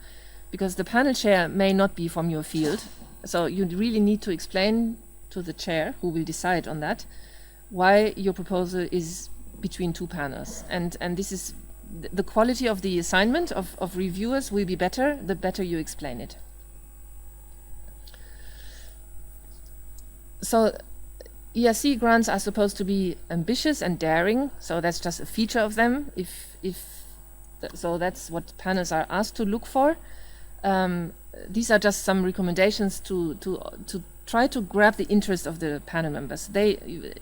because the panel chair may not be from your field. So you really need to explain to the chair, who will decide on that, why your proposal is between two panels. And this is the quality of the assignment of reviewers will be better the better you explain it. So ERC grants are supposed to be ambitious and daring, so that's just a feature of them. So that's what panels are asked to look for. These are just some recommendations to try to grab the interest of the panel members.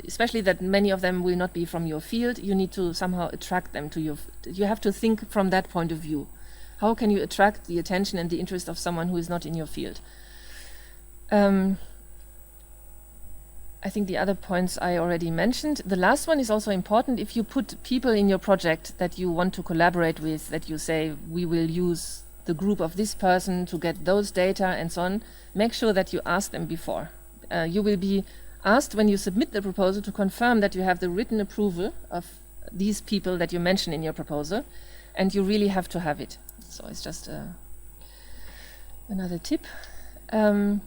Especially that many of them will not be from your field, you need to somehow attract them to you have to think from that point of view. How can you attract the attention and the interest of someone who is not in your field? I think the other points I already mentioned. The last one is also important. If you put people in your project that you want to collaborate with, that you say, we will use the group of this person to get those data and so on, make sure that you ask them before. You will be asked when you submit the proposal to confirm that you have the written approval of these people that you mention in your proposal, and you really have to have it. So it's just another tip. Then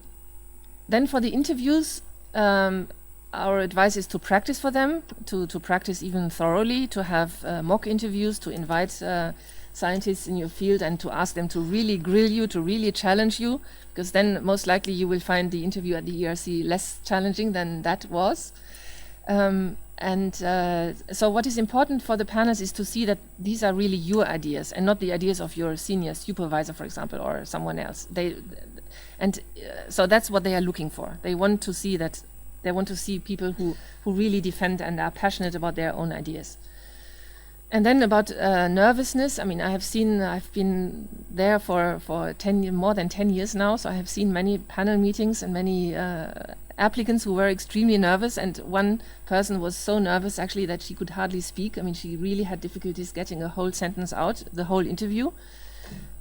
for the interviews, our advice is to practice for them, to practice even thoroughly, to have mock interviews, to invite scientists in your field and to ask them to really grill you, to really challenge you, because then most likely you will find the interview at the ERC less challenging than that was. So what is important for the panels is to see that these are really your ideas and not the ideas of your senior supervisor, for example, or someone else. So that's what they are looking for. They want to see people who really defend and are passionate about their own ideas. And then about nervousness, I mean, I've been there for more than 10 years now, so I have seen many panel meetings and many applicants who were extremely nervous, and one person was so nervous actually that she could hardly speak. I mean, she really had difficulties getting a whole sentence out, the whole interview,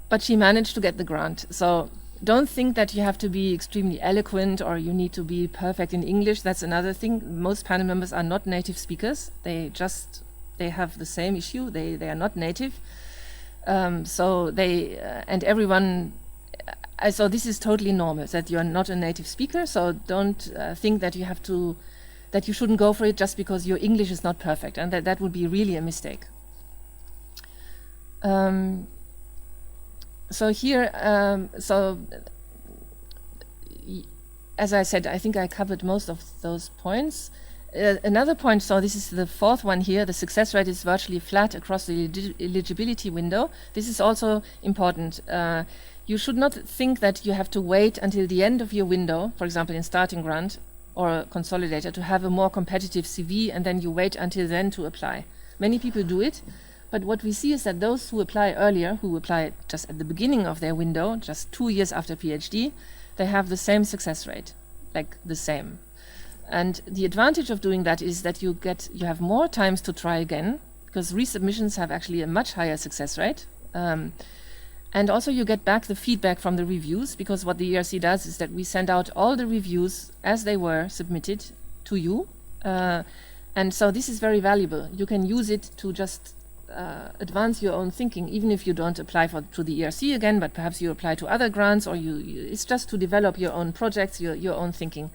but she managed to get the grant. So don't think that you have to be extremely eloquent or you need to be perfect in English. That's another thing. Most panel members are not native speakers. They have the same issue. They are not native. So this is totally normal that you are not a native speaker. So don't think that you shouldn't go for it just because your English is not perfect, and that would be really a mistake. As I said, I think I covered most of those points. Another point, so this is the fourth one here, the success rate is virtually flat across the eligibility window. This is also important. You should not think that you have to wait until the end of your window, for example in starting grant or consolidator, to have a more competitive CV and then you wait until then to apply. Many people do it, but what we see is that those who apply earlier, who apply just at the beginning of their window, just 2 years after PhD, they have the same success rate, like the same. And the advantage of doing that is that you have more times to try again, because resubmissions have actually a much higher success rate. And also you get back the feedback from the reviews, because what the ERC does is that we send out all the reviews as they were submitted to you. And so this is very valuable. You can use it to just advance your own thinking, even if you don't apply to the ERC again, but perhaps you apply to other grants, or it's just to develop your own projects, your own thinking.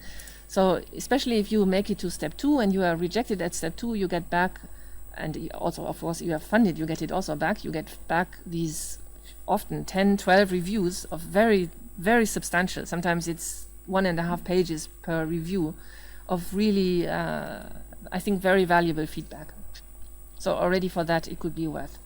So especially if you make it to step 2 and you are rejected at step 2, you get back, and also of course you have funded, you get it also back, you get back these often 10, 12 reviews of very, very substantial, sometimes it's 1.5 pages per review of really, I think, very valuable feedback. So already for that it could be worth.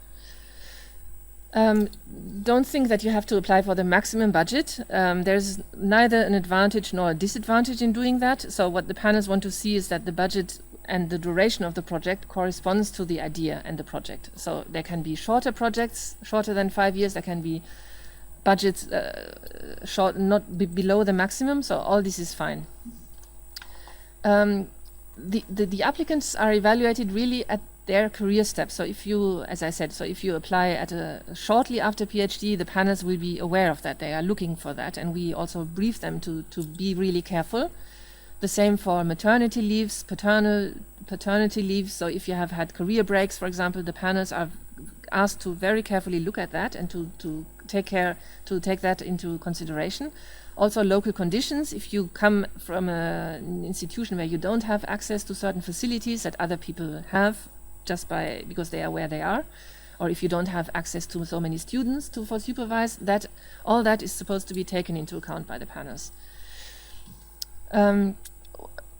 Don't think that you have to apply for the maximum budget. There's neither an advantage nor a disadvantage in doing that. So what the panels want to see is that the budget and the duration of the project corresponds to the idea and the project. So there can be shorter projects, shorter than 5 years. There can be budgets below the maximum. So all this is fine. The applicants are evaluated really at their career steps. So if you, as I said, if you apply shortly after PhD, the panels will be aware of that. They are looking for that, and we also brief them to be really careful. The same for maternity leaves, paternity leaves. So if you have had career breaks, for example, the panels are asked to very carefully look at that and to take that into consideration. Also local conditions, if you come from an institution where you don't have access to certain facilities that other people have because they are where they are, or if you don't have access to so many students for supervise, all that is supposed to be taken into account by the panels.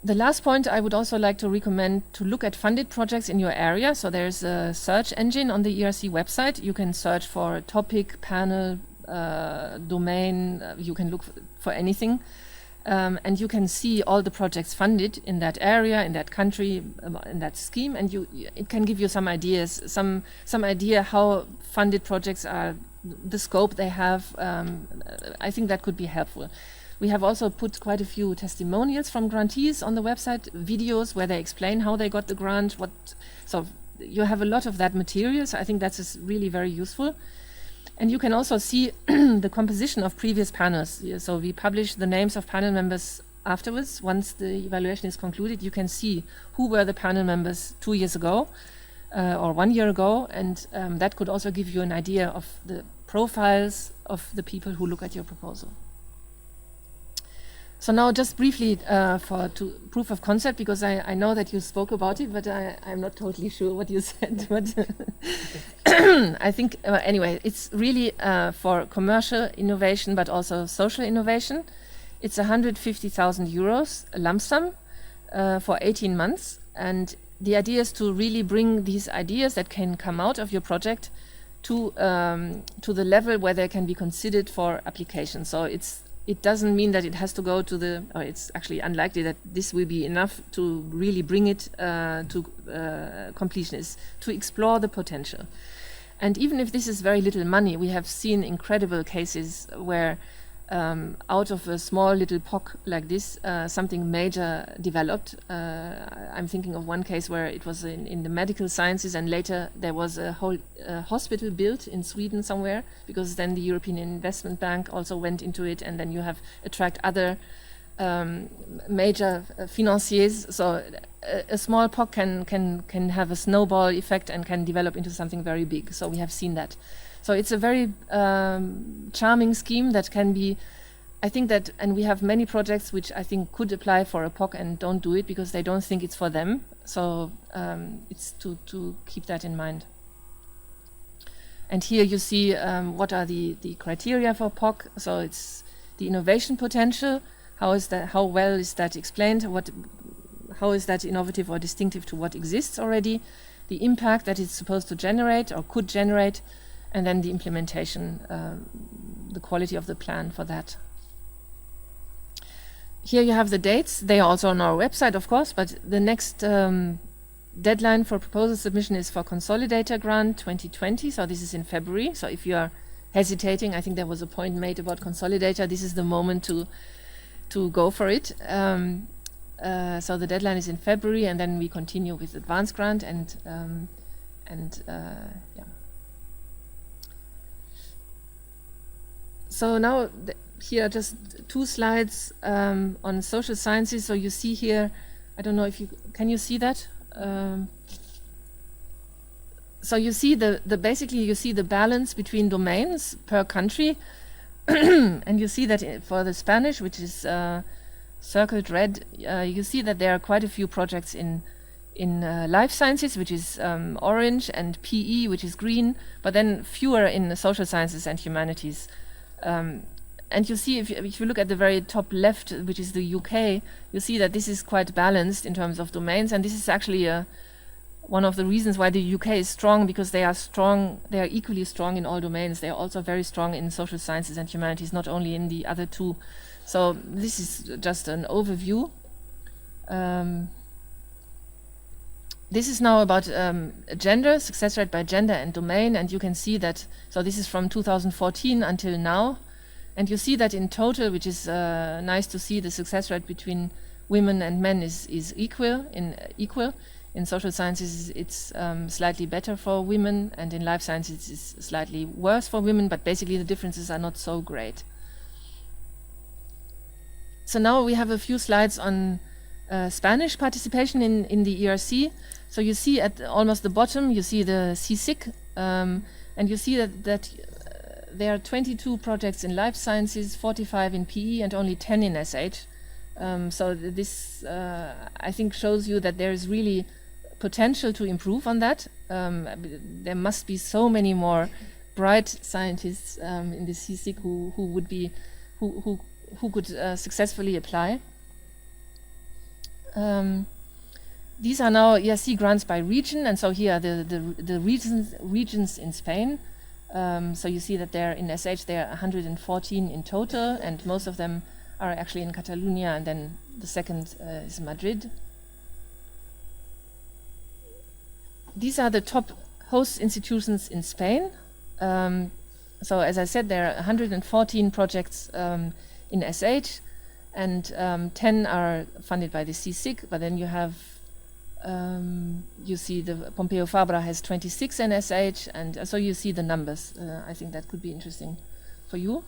The last point I would also like to recommend to look at funded projects in your area. So there's a search engine on the ERC website. You can search for a topic, panel, domain, you can look for anything. And you can see all the projects funded in that area, in that country, in that scheme, and it can give you some ideas, some idea how funded projects are, the scope they have. I think that could be helpful. We have also put quite a few testimonials from grantees on the website, videos where they explain how they got the grant. So you have a lot of that material, so I think that's really very useful. And you can also see the composition of previous panels. So we publish the names of panel members afterwards. Once the evaluation is concluded, you can see who were the panel members 2 years ago or 1 year ago. And that could also give you an idea of the profiles of the people who look at your proposal. So now just briefly for proof of concept, because I know that you spoke about it, but I'm not totally sure what you said. But I think, anyway, it's really for commercial innovation, but also social innovation. It's 150,000 euros, a lump sum for 18 months. And the idea is to really bring these ideas that can come out of your project to the level where they can be considered for application. So it doesn't mean that it has to go to or it's actually unlikely that this will be enough to really bring it to completion, is to explore the potential. And even if this is very little money, we have seen incredible cases where out of a small little POC like this, something major developed. I'm thinking of one case where it was in the medical sciences, and later there was a whole hospital built in Sweden somewhere, because then the European Investment Bank also went into it, and then you have attract other major financiers. So a small POC can have a snowball effect and can develop into something very big. So we have seen that. So it's a very charming scheme that can be, I think that, and we have many projects which I think could apply for a POC and don't do it because they don't think it's for them. So it's to keep that in mind. And here you see what are the criteria for POC. So it's the innovation potential. How well is that explained? How is that innovative or distinctive to what exists already? The impact that it's supposed to generate or could generate. And then the implementation, the quality of the plan for that. Here you have the dates. They are also on our website, of course, but the next deadline for proposal submission is for Consolidator Grant 2020. So this is in February. So if you are hesitating, I think there was a point made about Consolidator. This is the moment to go for it. So the deadline is in February, and then we continue with Advanced Grant and yeah. So now here are just 2 slides on social sciences. So you see here, I don't know if can you see that? So you see basically you see the balance between domains per country, and you see that for the Spanish, which is circled red, you see that there are quite a few projects in life sciences, which is orange, and PE, which is green, but then fewer in the social sciences and humanities. And you see, if you look at the very top left, which is the UK, you see that this is quite balanced in terms of domains, and this is actually one of the reasons why the UK is strong, because they are equally strong in all domains. They are also very strong in social sciences and humanities, not only in the other 2. So this is just an overview. This is now about gender, success rate by gender and domain, and you can see that, so this is from 2014 until now, and you see that in total, which is nice to see, the success rate between women and men is equal. In social sciences it's slightly better for women, and in life sciences it's slightly worse for women, but basically the differences are not so great. So now we have a few slides on Spanish participation in the ERC. So you see at almost the bottom, you see the CSIC, and you see that there are 22 projects in life sciences, 45 in PE, and only 10 in SH. So this, I think, shows you that there is really potential to improve on that. There must be so many more bright scientists in the CSIC who could successfully apply. These are now ERC grants by region, and so here are the regions in Spain. So you see that there in SH there are 114 in total, and most of them are actually in Catalonia, and then the second is Madrid. These are the top host institutions in Spain. So as I said, there are 114 projects in SH, and 10 are funded by the CSIC, but then you have you see the Pompeo Fabra has 26 in SH, and so you see the numbers. I think that could be interesting for you.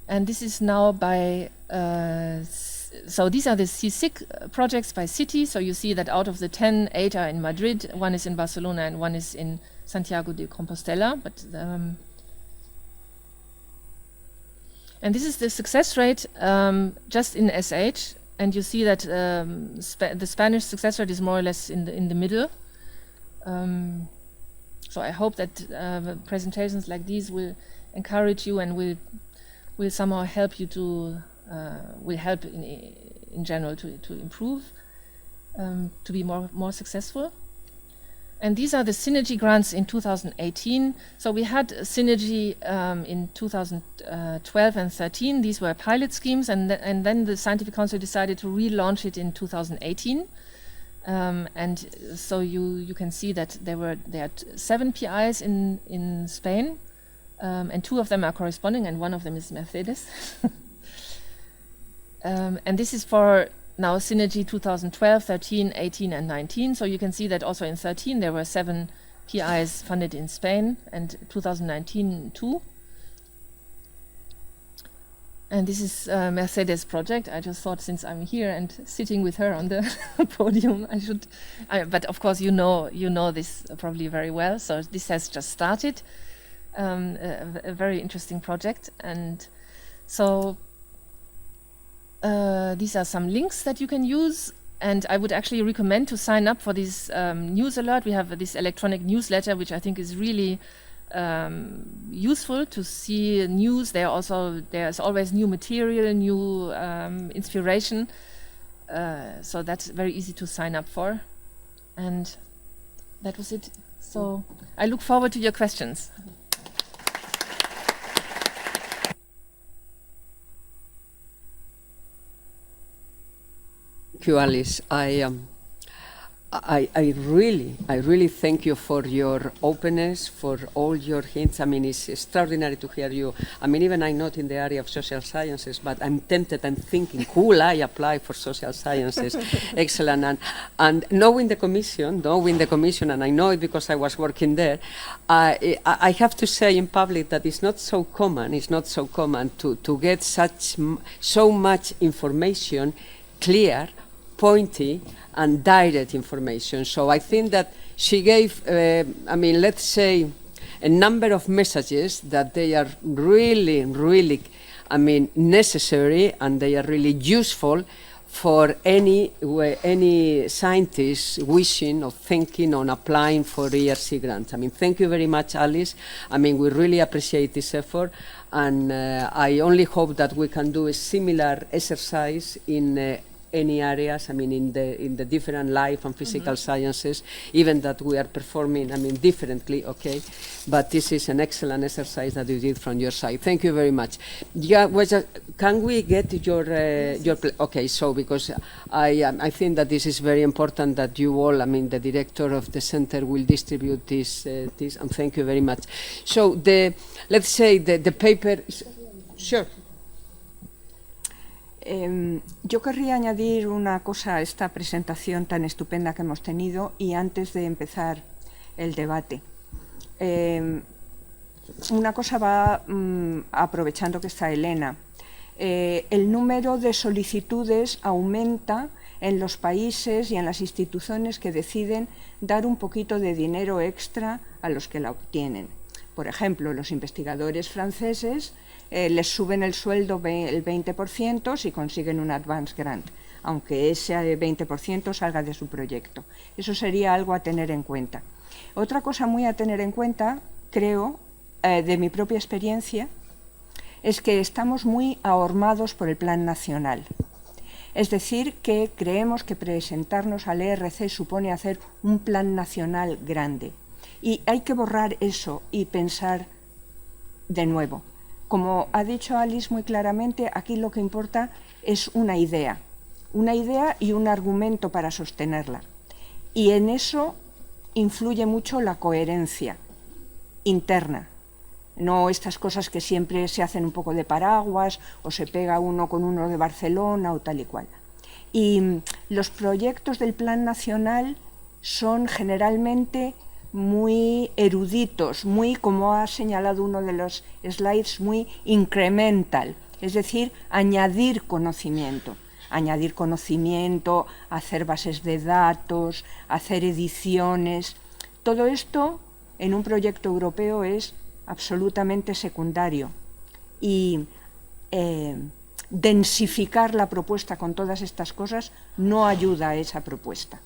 And this is now by, so these are the CSIC projects by city. So you see that out of the 10, 8 are in Madrid, 1 is in Barcelona, and 1 is in Santiago de Compostela. But and this is the success rate just in SH, and you see that the Spanish success rate is more or less in the middle. So I hope that presentations like these will encourage you and will somehow help you to will help in general to improve, to be more successful. And these are the synergy grants in 2018. So we had synergy in 2012 and 13. These were pilot schemes, and then the Scientific Council decided to relaunch it in 2018. And so you can see that there are 7 PIs in Spain, and 2 of them are corresponding, and 1 of them is Mercedes. And this is for now synergy 2012, 13, 18, and 19. So you can see that also in 13 there were 7 PIs funded in Spain, and 2019 2. And this is Mercedes' project. I just thought, since I'm here and sitting with her on the podium, I should. But of course, you know this probably very well. So this has just started, a very interesting project, and so. These are some links that you can use, and I would actually recommend to sign up for this news alert. We have this electronic newsletter, which I think is really useful to see news. There's always new material, new inspiration, so that's very easy to sign up for. And that was it. So I look forward to your questions. Thank you, Alice. I really thank you for your openness, for all your hints. I mean, it's extraordinary to hear you. I mean, even I'm not in the area of social sciences, but I'm tempted and thinking, cool, I apply for social sciences. Excellent. And knowing the commission, and I know it because I was working there, I have to say in public that it's not so common to get so much information, clear, pointy, and direct information. So I think that she gave, let's say, a number of messages that they are really, necessary, and they are really useful for any scientist wishing or thinking on applying for ERC grants. I mean, thank you very much, Alice. I mean, we really appreciate this effort, and I only hope that we can do a similar exercise in any areas, I mean, in the different life and physical sciences, even that we are performing, differently, okay? But this is an excellent exercise that you did from your side. Thank you very much. Yeah, can we get your okay? So because I think that this is very important that you all, the director of the center will distribute this, and thank you very much. So let's say the paper. Sure. Yo querría añadir una cosa a esta presentación tan estupenda que hemos tenido, y antes de empezar el debate. Una cosa va aprovechando que está Elena. El número de solicitudes aumenta en los países y en las instituciones que deciden dar un poquito de dinero extra a los que la obtienen. Por ejemplo, los investigadores franceses les suben el sueldo el 20% si consiguen un advance grant, aunque ese 20% salga de su proyecto. Eso sería algo a tener en cuenta. Otra cosa muy a tener en cuenta, creo, de mi propia experiencia, es que estamos muy ahormados por el Plan Nacional. Es decir, que creemos que presentarnos al ERC supone hacer un plan nacional grande. Y hay que borrar eso y pensar de nuevo. Como ha dicho Alice muy claramente, aquí lo que importa es una idea y un argumento para sostenerla. Y en eso influye mucho la coherencia interna. No estas cosas que siempre se hacen un poco de paraguas o se pega uno con uno de Barcelona o tal y cual. Y los proyectos del Plan Nacional son generalmente muy eruditos, muy, como ha señalado uno de los slides, muy incremental, es decir, añadir conocimiento, hacer bases de datos, hacer ediciones. Todo esto en un proyecto europeo es absolutamente secundario y densificar la propuesta con todas estas cosas no ayuda a esa propuesta.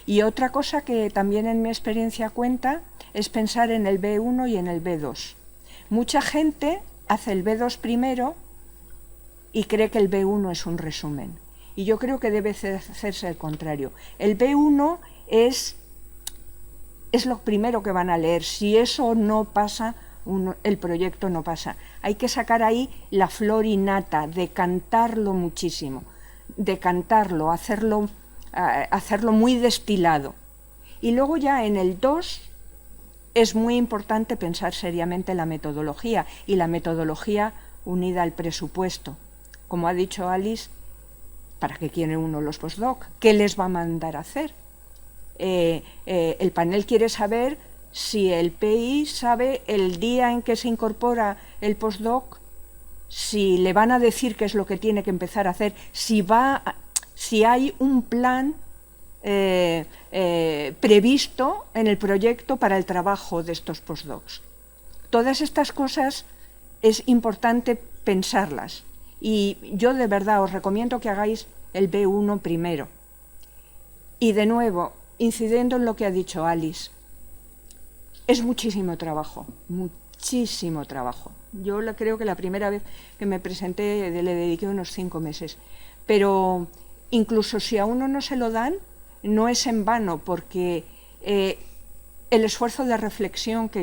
Y otra cosa que también en mi experiencia cuenta es pensar en el B1 y en el B2. Mucha gente hace el B2 primero y cree que el B1 es un resumen. Y yo creo que debe hacerse el contrario. El B1 es lo primero que van a leer. Si eso no pasa, el proyecto no pasa. Hay que sacar ahí la flor innata, decantarlo muchísimo, hacerlo muy destilado. Y luego ya en el 2 es muy importante pensar seriamente la metodología, y la metodología unida al presupuesto. Como ha dicho Alice, ¿para qué quiere uno los postdoc? ¿Qué les va a mandar a hacer? El panel quiere saber si el PI sabe el día en que se incorpora el postdoc, si le van a decir qué es lo que tiene que empezar a hacer, si hay un plan previsto en el proyecto para el trabajo de estos postdocs. Todas estas cosas es importante pensarlas, y yo de verdad os recomiendo que hagáis el B1 primero. Y de nuevo, incidiendo en lo que ha dicho Alice, es muchísimo trabajo, muchísimo trabajo. Yo creo que la primera vez que me presenté le dediqué unos 5 meses, pero incluso si a uno no se lo dan, no es en vano, porque el esfuerzo de reflexión que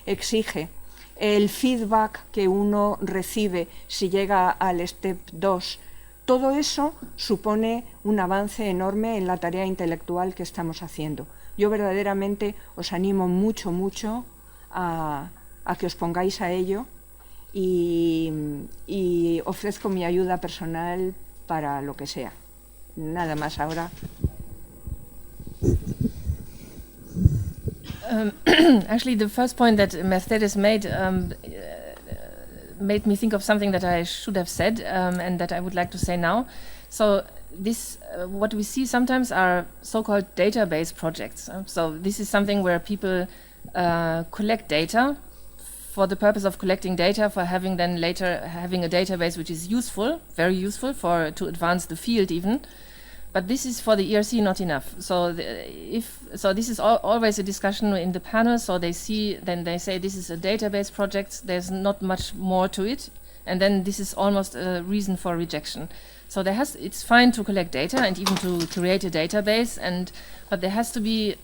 exige, el feedback que uno recibe si llega al step 2, todo eso supone un avance enorme en la tarea intelectual que estamos haciendo. Yo verdaderamente os animo mucho, mucho a que os pongáis a ello, y ofrezco mi ayuda personal para lo que sea. Nada más ahora. Actually, the first point that Mercedes made made me think of something that I should have said and that I would like to say now. So this, what we see sometimes are so-called database projects. So this is something where people collect data for the purpose of collecting data, for having then later having a database which is useful, very useful to advance the field even. But this is for the ERC not enough. So this is always a discussion in the panel. So they say this is a database project. There's not much more to it, and then this is almost a reason for rejection. So it's fine to collect data and even to create a database, but there has to be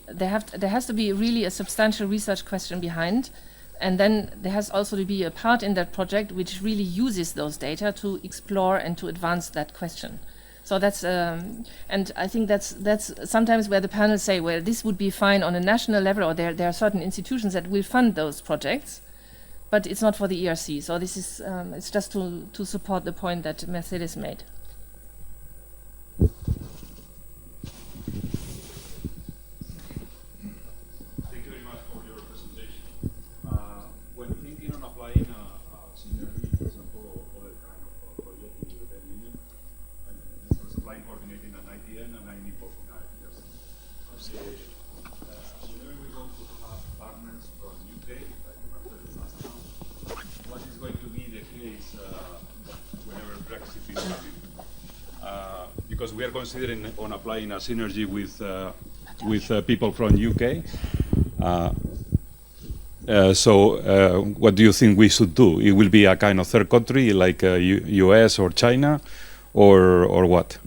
really a substantial research question behind, and then there has also to be a part in that project which really uses those data to explore and to advance that question. So that's and I think that's sometimes where the panels say, well, this would be fine on a national level, or there are certain institutions that will fund those projects, but it's not for the ERC. So this is it's just to support the point that Mercedes made. Thank you very much for your presentation. When thinking on applying a synergy, for example, other kind of project in the European Union, and for whenever we want to have partners from UK, like Marcel is asked now, what is going to be the case whenever Brexit is coming? Because we are considering on applying a synergy with people from UK. So what do you think we should do? It will be a kind of third country like US or China, or what?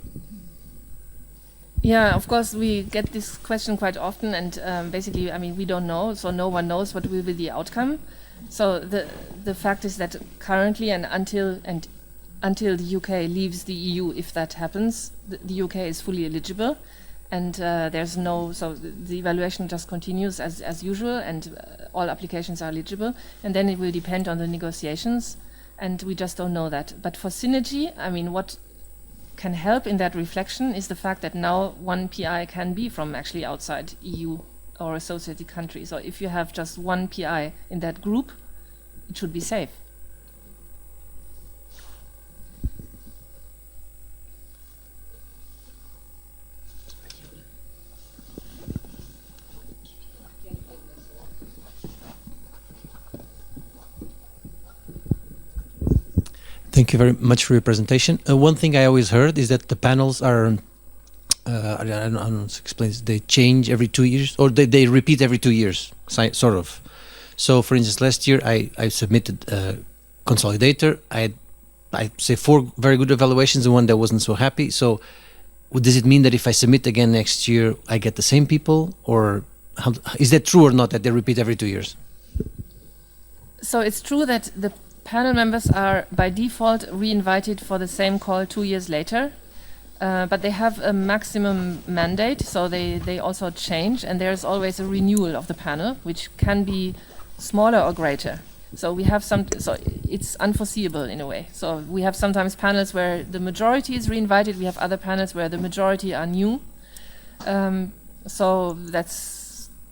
Yeah, of course, we get this question quite often, and basically, I mean, we don't know, so no one knows what will be the outcome. So the fact is that currently, and until the UK leaves the EU, if that happens, the UK is fully eligible, and there's no, so the evaluation just continues as usual, and all applications are eligible, and then it will depend on the negotiations, and we just don't know that. But for synergy, I mean, what can help in that reflection is the fact that now one PI can be from actually outside EU or associated countries. So if you have just one PI in that group, it should be safe. Thank you very much for your presentation. One thing I always heard is that the panels are, I don't know how to explain this, they change every 2 years, or they repeat every 2 years, sort of. So, for instance, last year I submitted a consolidator. I'd say 4 very good evaluations and one that wasn't so happy. So, does it mean that if I submit again next year, I get the same people? Or is that true or not, that they repeat every 2 years? So it's true that the panel members are by default re-invited for the same call 2 years later, but they have a maximum mandate, so they also change, and there's always a renewal of the panel, which can be smaller or greater. So we have so it's unforeseeable in a way. So we have sometimes panels where the majority is re-invited, we have other panels where the majority are new. So that's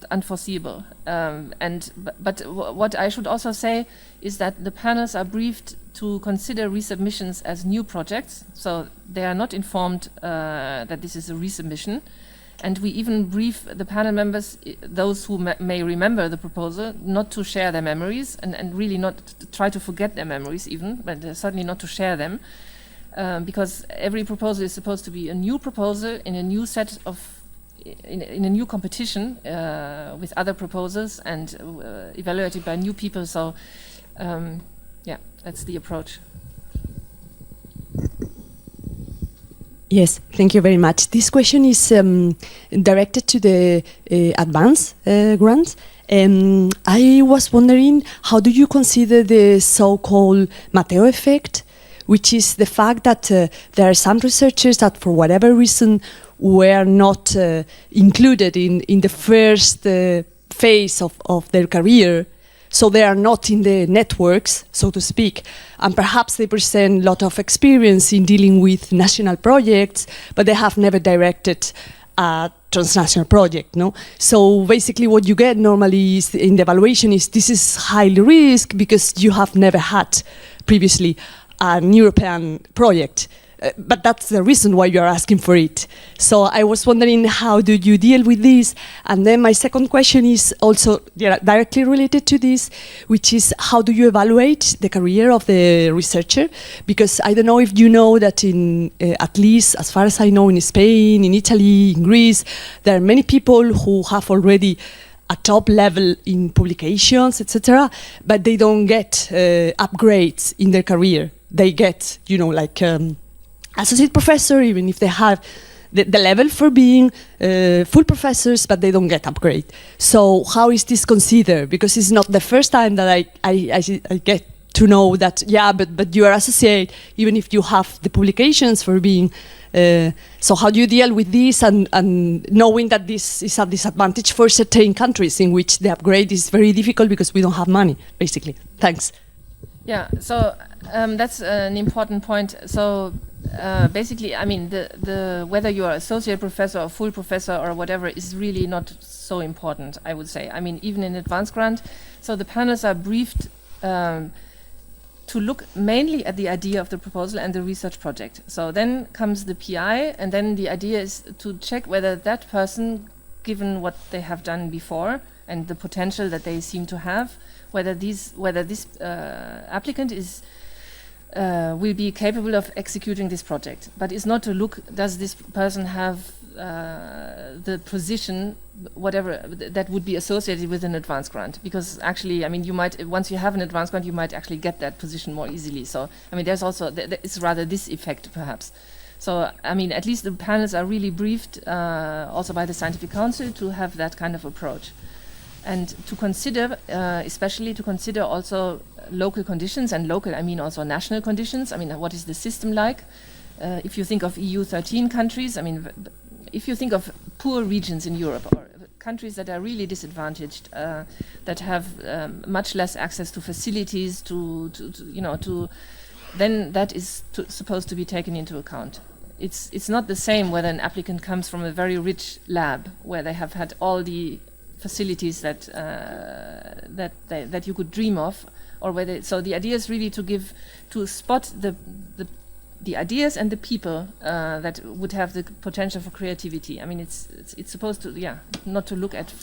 unforeseeable. But what I should also say is that the panels are briefed to consider resubmissions as new projects, so they are not informed that this is a resubmission. And we even brief the panel members, those who may remember the proposal, not to share their memories, and really not to try to forget their memories even, but certainly not to share them, because every proposal is supposed to be a new proposal in a new set of in a new competition with other proposals and evaluated by new people. So yeah, that's the approach. Yes, thank you very much. This question is directed to the advance grants. I was wondering, how do you consider the so-called Mateo effect, which is the fact that there are some researchers that for whatever reason were not included in the first phase of their career, so they are not in the networks, so to speak, and perhaps they present a lot of experience in dealing with national projects, but they have never directed a transnational project, no? So basically what you get normally is in the evaluation is this is highly risk because you have never had previously an European project. But that's the reason why you're asking for it. So I was wondering, how do you deal with this? And then my second question is also directly related to this, which is how do you evaluate the career of the researcher? Because I don't know if you know that in, at least as far as I know, in Spain, in Italy, in Greece, there are many people who have already a top level in publications, etc., but they don't get upgrades in their career. They get, you know, like associate professor, even if they have the level for being full professors, but they don't get upgrade. So how is this considered? Because it's not the first time that I get to know that, yeah, but you are associate, even if you have the publications for being. So how do you deal with this and knowing that this is a disadvantage for certain countries in which the upgrade is very difficult because we don't have money, basically? Thanks. Yeah, so that's an important point. So basically, I mean, the whether you are associate professor or full professor or whatever is really not so important, I would say. I mean, even in advanced grant, so the panels are briefed to look mainly at the idea of the proposal and the research project. So then comes the PI, and then the idea is to check whether that person given what they have done before and the potential that they seem to have, whether this applicant will be capable of executing this project. But it's not to look, does this person have the position, whatever that would be associated with an advance grant? Because actually, I mean, you might, once you have an advance grant, you might actually get that position more easily. So, I mean, there's also, it's rather this effect, perhaps. So, I mean, at least the panels are really briefed also by the Scientific Council to have that kind of approach. And to consider, especially to consider also local conditions, and local, I mean also national conditions. I mean, what is the system like? If you think of EU 13 countries, I mean, if you think of poor regions in Europe or countries that are really disadvantaged, that have much less access to facilities, then that is supposed to be taken into account. It's not the same whether an applicant comes from a very rich lab where they have had all the facilities that you could dream of, or whether. So the idea is really to spot the ideas and the people that would have the potential for creativity. I mean, it's supposed to, not to look at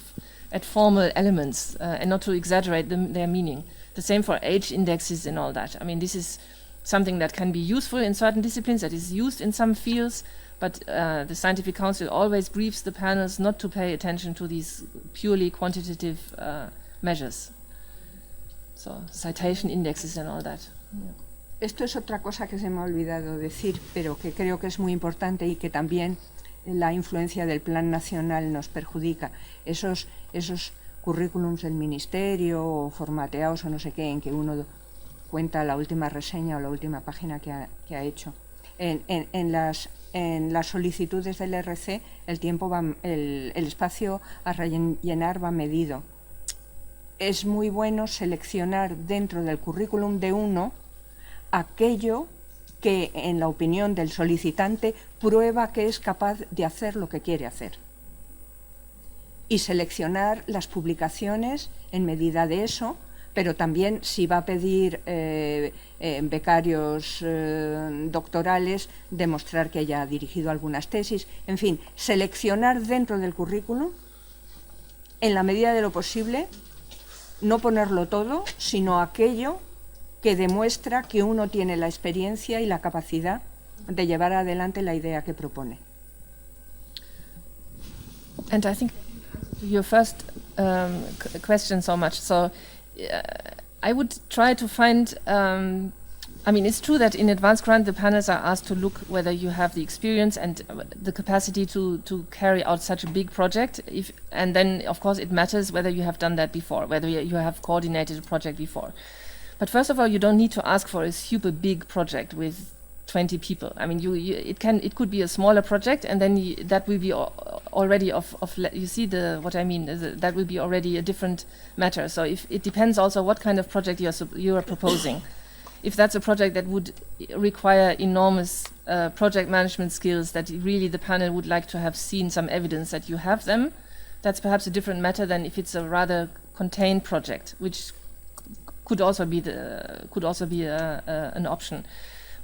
formal elements and not to exaggerate their meaning. The same for age indexes and all that. I mean, this is something that can be useful in certain disciplines, that is used in some fields, but the Scientific Council always briefs the panels not to pay attention to these purely quantitative measures. So, citation indexes and all that. Yeah. Esto es otra cosa que se me ha olvidado decir, pero que creo que es muy importante y que también la influencia del Plan Nacional nos perjudica. Esos currículums del Ministerio, o formateados o no sé qué, en que uno cuenta la última reseña o la última página que ha hecho. En las solicitudes del RC el tiempo el espacio a rellenar va medido. Es muy bueno seleccionar dentro del currículum de uno aquello que, en la opinión del solicitante, prueba que es capaz de hacer lo que quiere hacer. Y seleccionar las publicaciones en medida de eso, pero también si va a pedir becarios doctorales, demostrar que haya dirigido algunas tesis. En fin, seleccionar dentro del currículum, en la medida de lo posible, no ponerlo todo, sino aquello que demuestra que uno tiene la experiencia y la capacidad de llevar adelante la idea que propone. And I think your first question so much. So I would try to find, I mean, it's true that in advanced grant the panels are asked to look whether you have the experience and the capacity to carry out such a big project. And then, of course, it matters whether you have done that before, whether you have coordinated a project before. But first of all, you don't need to ask for a super big project with 20 people. I mean, it could be a smaller project, and then that will be already you see what I mean. That will be already a different matter. So it depends also what kind of project you are proposing. If that's a project that would require enormous project management skills, that really the panel would like to have seen some evidence that you have them, that's perhaps a different matter than if it's a rather contained project, which could also be an option.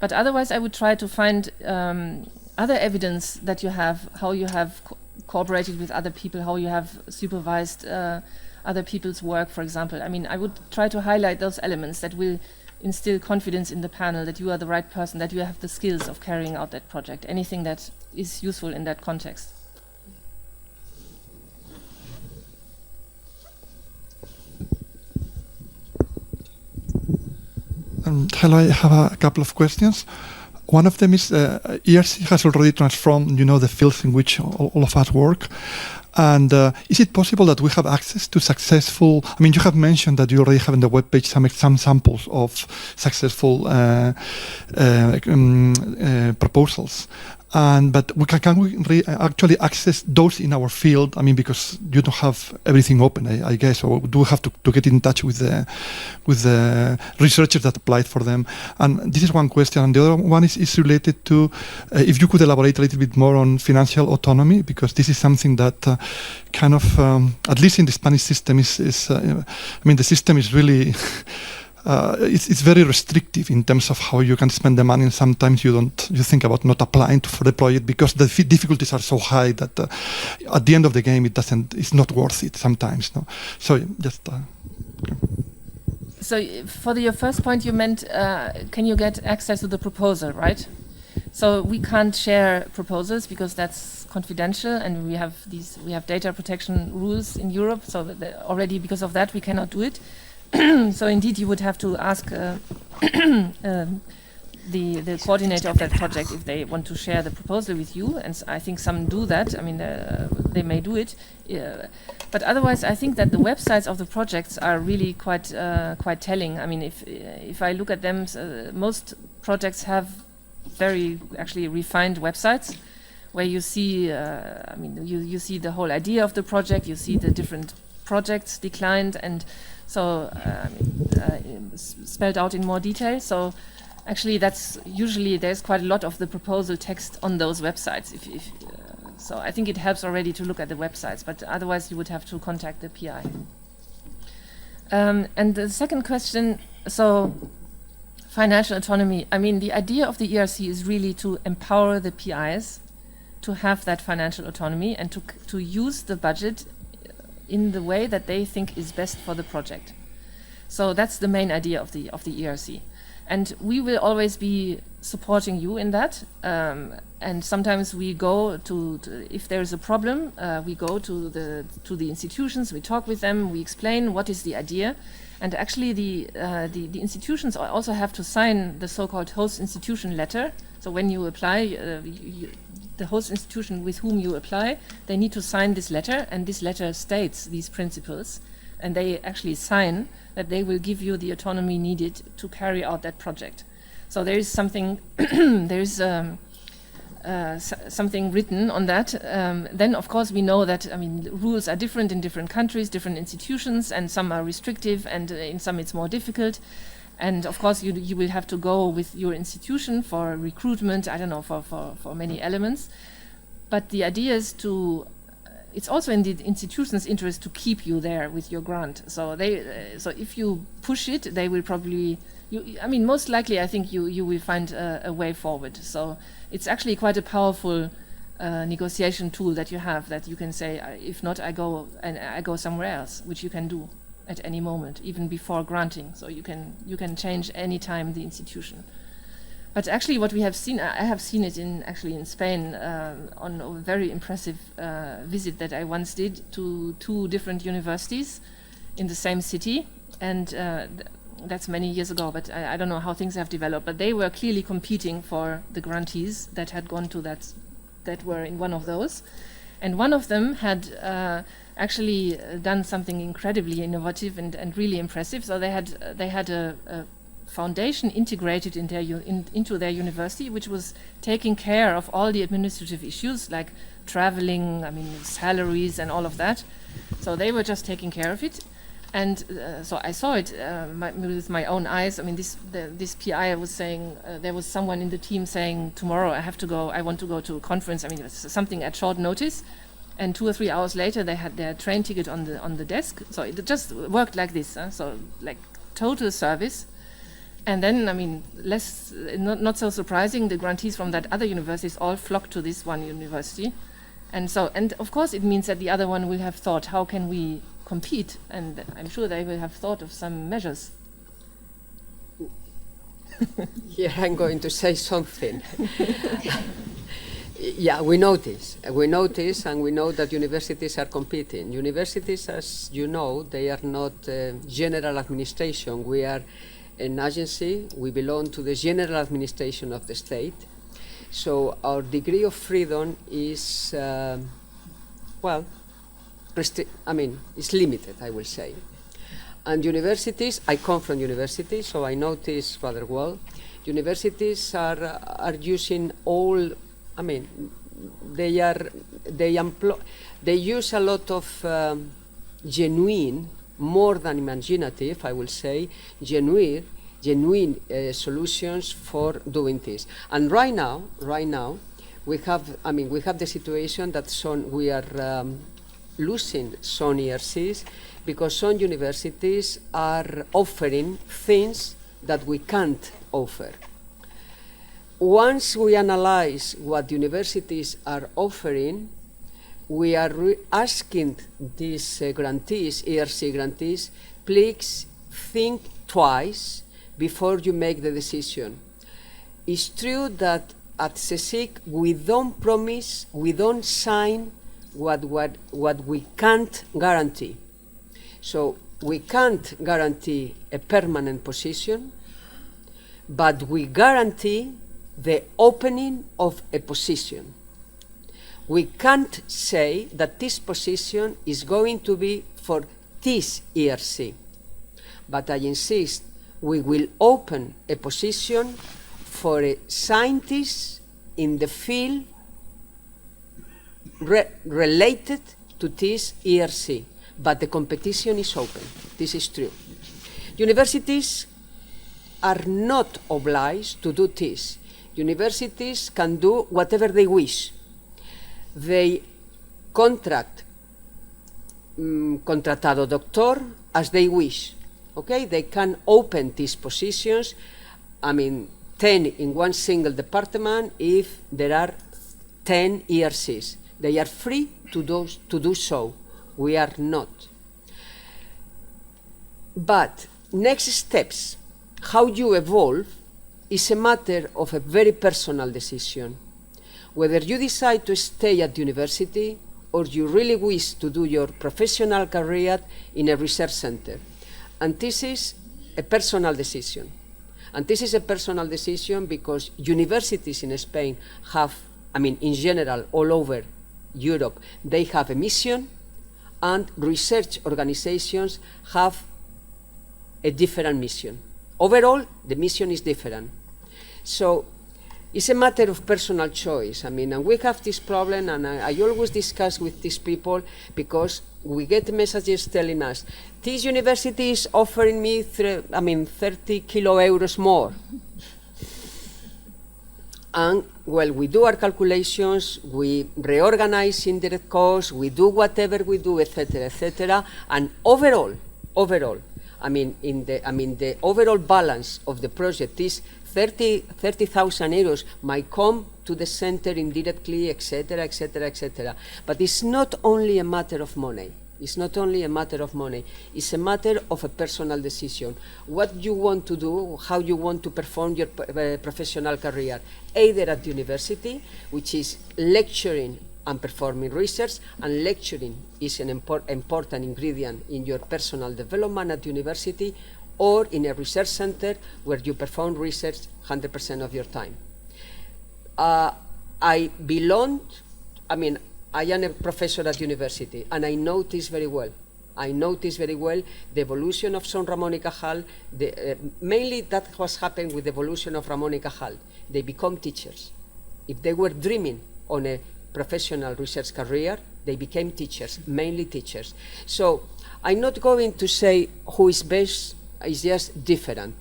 But otherwise, I would try to find other evidence that you have, how you have cooperated with other people, how you have supervised other people's work, for example. I mean, I would try to highlight those elements that will instill confidence in the panel that you are the right person, that you have the skills of carrying out that project, anything that is useful in that context. Hello, I have a couple of questions. One of them is ERC has already transformed, the fields in which all of us work. And is it possible that we have access to successful? I mean, you have mentioned that you already have on the webpage some samples of successful proposals. But can we actually access those in our field? I mean, because you don't have everything open, I guess, or do we have to get in touch with the researchers that applied for them? And this is one question. And the other one is related to if you could elaborate a little bit more on financial autonomy, because this is something that kind of, at least in the Spanish system, is I mean, the system is really it's very restrictive in terms of how you can spend the money, and sometimes you think about not applying for the project because the difficulties are so high that at the end of the game it's not worth it sometimes. No, so just. So for your first point, you meant can you get access to the proposal, right? So we can't share proposals because that's confidential, and we have data protection rules in Europe. So already because of that, we cannot do it. So indeed, you would have to ask the coordinator of that project if they want to share the proposal with you, and I think some do that. I mean, they may do it, but otherwise, I think that the websites of the projects are really quite telling. I mean, if I look at them, most projects have very actually refined websites where you see, I mean, you see the whole idea of the project, you see the different projects declined, and so spelled out in more detail. So actually, that's usually there's quite a lot of the proposal text on those websites. So I think it helps already to look at the websites, but otherwise you would have to contact the PI. And the second question, so financial autonomy. I mean, the idea of the ERC is really to empower the PIs to have that financial autonomy and to use the budget in the way that they think is best for the project. So that's the main idea of the ERC. And we will always be supporting you in that. And sometimes we go to if there is a problem, we go to the institutions, we talk with them, we explain what is the idea. And actually the institutions also have to sign the so-called host institution letter. So when you apply, the host institution with whom you apply, they need to sign this letter, and this letter states these principles, and they actually sign that they will give you the autonomy needed to carry out that project. So there is something, something written on that. Then, of course, we know that, I mean, rules are different in different countries, different institutions, and some are restrictive, and in some it's more difficult. And of course, you will have to go with your institution for recruitment, I don't know, for many elements. But the idea is it's also in the institution's interest to keep you there with your grant. So so if you push it, they will probably, I mean, most likely, I think you will find a way forward. So it's actually quite a powerful negotiation tool that you have, that you can say, if not, I go somewhere else, which you can do at any moment, even before granting. So you can change any time the institution. But actually, what we have seen, I have seen it in Spain on a very impressive visit that I once did to 2 different universities in the same city, and that's many years ago. But I don't know how things have developed. But they were clearly competing for the grantees that had gone to that were in one of those, and one of them had actually done something incredibly innovative and really impressive. So they had a foundation integrated into their university, which was taking care of all the administrative issues like traveling, I mean, salaries and all of that. So they were just taking care of it. And so I saw it with my own eyes. I mean, this PI was saying, there was someone in the team saying, tomorrow I want to go to a conference. I mean, it was something at short notice. And 2 or 3 hours later, they had their train ticket on the desk. So it just worked like this. So like total service. And then, I mean, not so surprising, the grantees from that other universities all flocked to this one university. And of course it means that the other one will have thought, how can we compete? And I'm sure they will have thought of some measures. Yeah, I'm going to say something. Yeah, we notice, and we know that universities are competing. Universities, as you know, they are not general administration. We are an agency. We belong to the general administration of the state. So our degree of freedom is, it's limited, I will say. And universities, I come from universities, so I notice rather well. Universities are using all. I mean, they use a lot of genuine, more than imaginative, I will say, genuine solutions for doing this. And right now, we have the situation that we are losing some ERCs because some universities are offering things that we can't offer. Once we analyze what universities are offering, we are asking these grantees, ERC grantees, please think twice before you make the decision. It's true that at CSIC we don't promise, we don't sign what we can't guarantee. So we can't guarantee a permanent position, but we guarantee the opening of a position. We can't say that this position is going to be for this ERC, but I insist we will open a position for a scientist in the field related to this ERC, but the competition is open. This is true. Universities are not obliged to do this. Universities can do whatever they wish. They contract contratado doctor as they wish. Okay, they can open these positions, 10 in one single department if there are 10 ERCs. They are free to do so. We are not. But next steps, how you evolve, is a matter of a very personal decision. Whether you decide to stay at university or you really wish to do your professional career in a research center. And this is a personal decision. And this is a personal decision because universities in Spain have, in general, all over Europe, they have a mission, and research organizations have a different mission. Overall, the mission is different. So it's a matter of personal choice. And we have this problem, and I always discuss with these people because we get messages telling us, this university is offering me 30 kilo euros more. And, well, we do our calculations, we reorganize indirect costs, we do whatever we do, etc., and overall, the overall balance of the project is 30,000 euros might come to the center indirectly, etc. But it's not only a matter of money. It's not only a matter of money. It's a matter of a personal decision. What you want to do, how you want to perform your professional career, either at university, which is lecturing and performing research, and lecturing is an important ingredient in your personal development at university, or in a research center where you perform research 100% of your time. I am a professor at university, and I know this very well. I notice very well the evolution of some Ramón y Cajal, mainly that was happened with the evolution of Ramón y Cajal. They become teachers. If they were dreaming on a professional research career, they became teachers, mainly teachers. So I'm not going to say who is best, it's just different.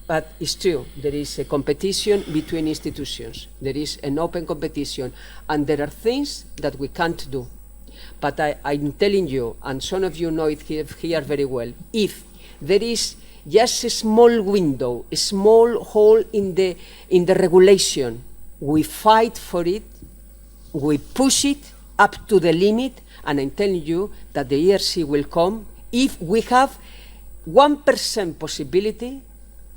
But it's true, there is a competition between institutions. There is an open competition, and there are things that we can't do. But I'm telling you, and some of you know it here very well, if there is just a small window, a small hole in the regulation, we fight for it, we push it up to the limit, and I'm telling you that the ERC will come if we have 1% possibility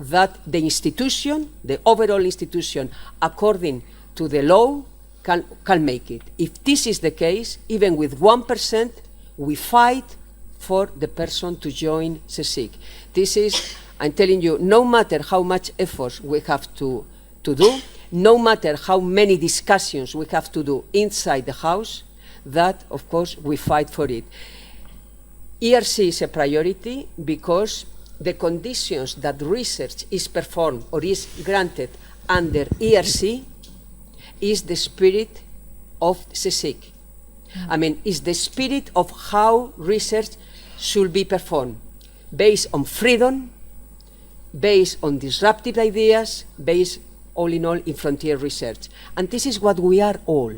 that the institution, the overall institution, according to the law, can make it. If this is the case, even with 1%, we fight for the person to join CSIC. This is, I'm telling you, no matter how much effort we have to do, no matter how many discussions we have to do inside the house, that, of course, we fight for it. ERC is a priority because the conditions that research is performed or is granted under ERC is the spirit of CSIC. Is the spirit of how research should be performed, based on freedom, based on disruptive ideas, based all in all in frontier research. And this is what we are all.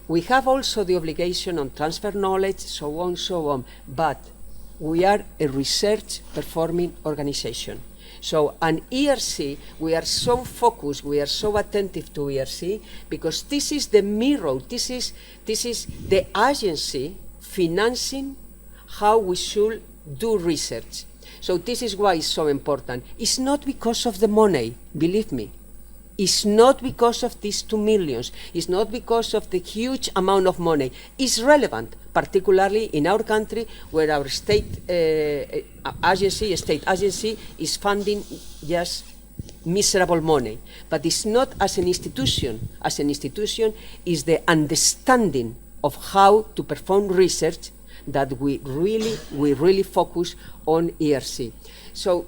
We have also the obligation on transfer knowledge, so on, but we are a research performing organization. So an ERC, we are so focused, we are so attentive to ERC, because this is the mirror, this is the agency financing how we should do research. So this is why it's so important. It's not because of the money, believe me. It's not because of these 2 million. It's not because of the huge amount of money. It's relevant, particularly in our country, where our state agency is funding just miserable money. But it's not as an institution. As an institution, is the understanding of how to perform research that we really focus on ERC. So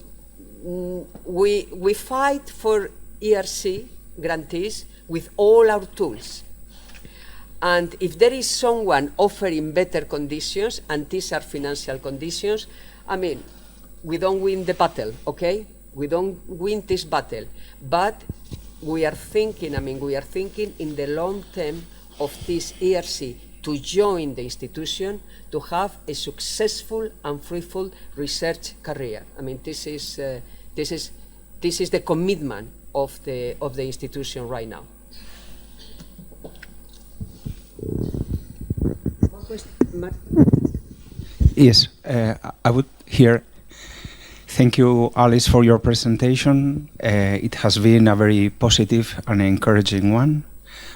we fight for ERC grantees with all our tools. And if there is someone offering better conditions, and these are financial conditions, I mean, we don't win the battle, okay? We don't win this battle, but we are thinking in the long term of this ERC to join the institution to have a successful and fruitful research career. I mean, this is the commitment of the institution right now. Yes, I would here. Thank you, Alice, for your presentation. It has been a very positive and encouraging one,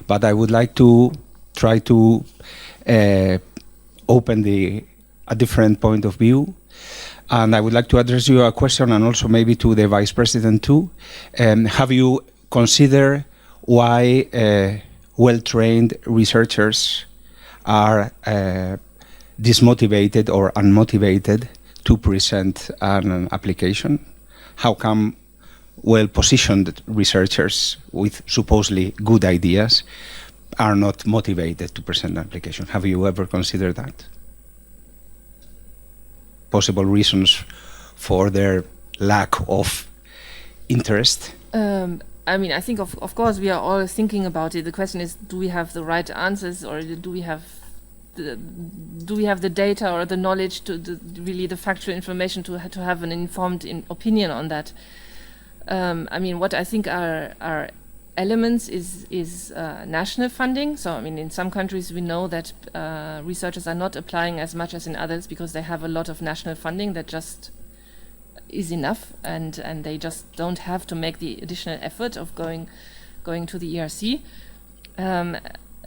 but I would like to try to open a different point of view. And I would like to address you a question, and also maybe to the Vice President too. Have you considered why well-trained researchers are dismotivated or unmotivated to present an application? How come well-positioned researchers with supposedly good ideas are not motivated to present an application? Have you ever considered that? Possible reasons for their lack of interest? I mean, I think of course we are all thinking about it. The question is, do we have the right answers, or do we have the data or the knowledge to really the factual information to have an informed opinion on that? I mean, what I think are elements is national funding. So I mean, in some countries we know that researchers are not applying as much as in others because they have a lot of national funding that just is enough, and they just don't have to make the additional effort of going to the ERC.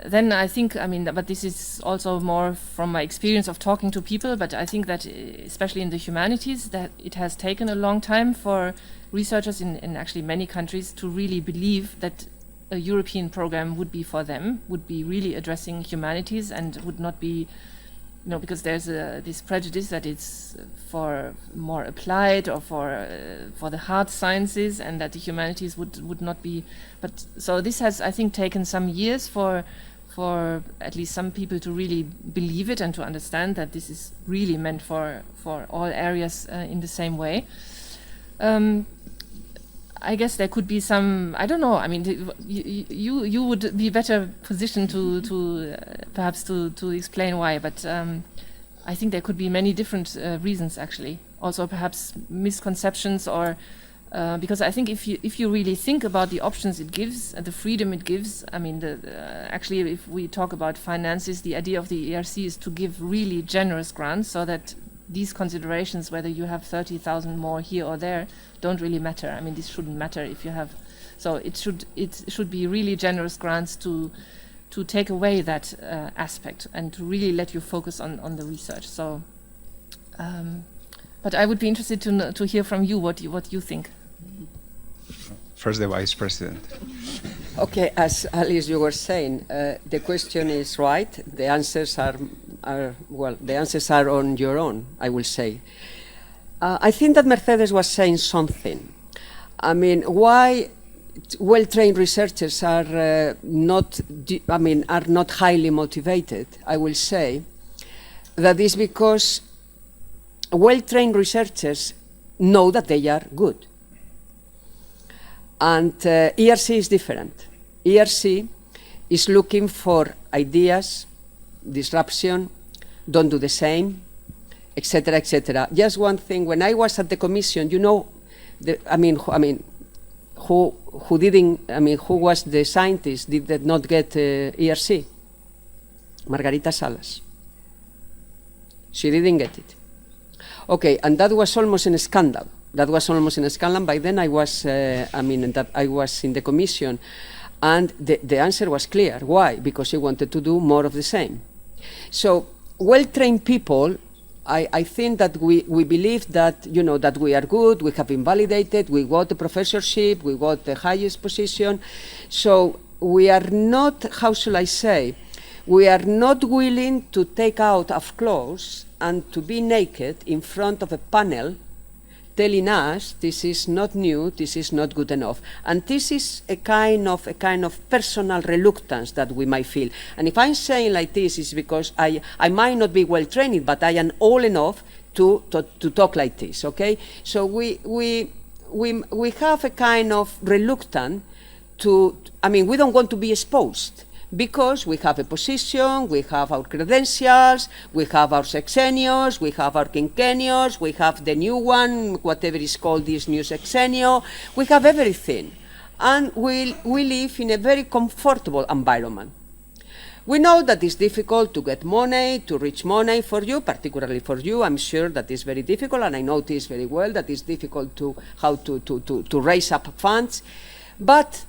Then I think, I mean, but this is also more from my experience of talking to people, but I think that especially in the humanities, that it has taken a long time for researchers in actually many countries to really believe that a European program would be for them, would be really addressing humanities, and would not be, you know, because there's this prejudice that it's for more applied or for the hard sciences, and that the humanities would not be. But so this has, I think, taken some years for at least some people to really believe it and to understand that this is really meant for all areas in the same way. I guess there could be some, I don't know, I mean, you would be better positioned to perhaps to explain why, but I think there could be many different reasons actually. Also perhaps misconceptions, or because I think if you really think about the options it gives and the freedom it gives, I mean, actually if we talk about finances, the idea of the ERC is to give really generous grants so that these considerations, whether you have 30,000 more here or there, don't really matter. I mean, this shouldn't matter if you have. So it should be really generous grants to take away that aspect and to really let you focus on the research. So, but I would be interested to hear from you what you think. First, the Vice President. Okay, as Alice, you were saying, the question is right. The answers are on your own, I will say. I think that Mercedes was saying something. I mean, why well-trained researchers are not highly motivated? I will say that is because well-trained researchers know that they are good. And ERC is different. ERC is looking for ideas, disruption, don't do the same, etc., etc. Just one thing, when I was at the Commission, you know, who was the scientist did not get ERC? Margarita Salas. She didn't get it. Okay, and that was almost a scandal. That was almost a scandal. By then I was, I was in the Commission, and the answer was clear. Why? Because she wanted to do more of the same. So well-trained people, I think that we believe that, you know, that we are good, we have been validated, we got the professorship, we got the highest position. So we are not, how shall I say, we are not willing to take out our clothes and to be naked in front of a panel telling us this is not new, this is not good enough. And this is a kind of personal reluctance that we might feel. And if I'm saying like this, it's because I might not be well trained, but I am old enough to talk like this, okay? So we have a kind of reluctance to, we don't want to be exposed, because we have a position, we have our credentials, we have our sexenios, we have our quinquenios, we have the new one, whatever is called this new sexenio, we have everything. And we live in a very comfortable environment. We know that it's difficult to get money, to reach money for you, particularly for you. I'm sure that it's very difficult, and I know this very well, that it's difficult to raise up funds. But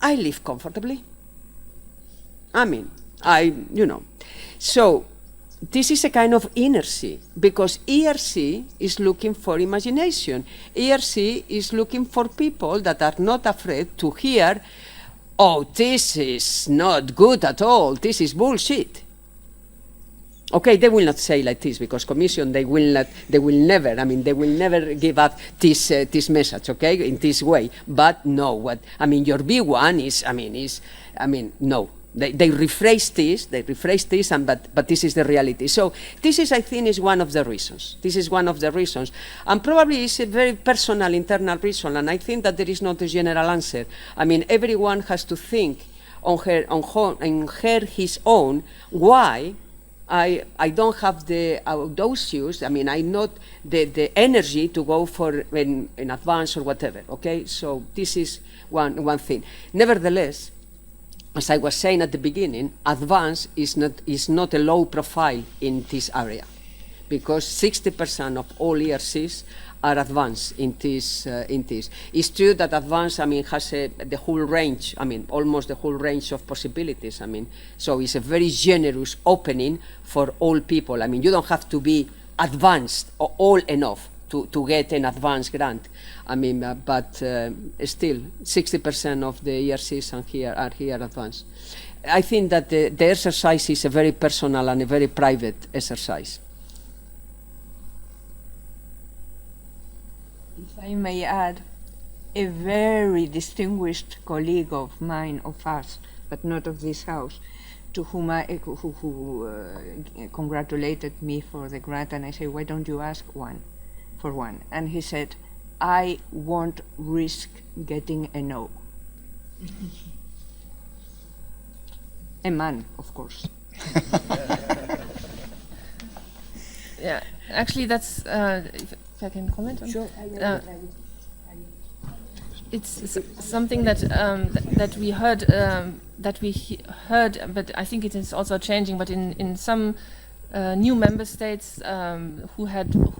I live comfortably. So this is a kind of inertia, because ERC is looking for imagination. ERC is looking for people that are not afraid to hear, oh, this is not good at all, this is bullshit. Okay, they will not say like this, because Commission, they will never give up this message, okay, in this way. But no, your B1 is, no. They rephrase this, but this is the reality. So this is, I think, is one of the reasons. This is one of the reasons. And probably it's a very personal, internal reason, and I think that there is not a general answer. Everyone has to think his own, why I don't have the audacious, I not the energy to go for an advance or whatever, okay? So this is one thing. Nevertheless, as I was saying at the beginning, advance is not a low profile in this area, because 60% of all ERCs are advanced in this. It's true that advance, has the whole range, almost the whole range of possibilities. So it's a very generous opening for all people. You don't have to be advanced or all enough to get an advanced grant. But still, 60% of the ERCs are here advanced. I think that the exercise is a very personal and a very private exercise. If I may add, a very distinguished colleague of mine, of us, but not of this house, to whom who congratulated me for the grant, and I said, why don't you ask for one? And he said, I won't risk getting a no. A man, of course. Yeah, actually, that's if I can comment on. Sure. It's something that that we heard, but I think it is also changing. But in some new member states who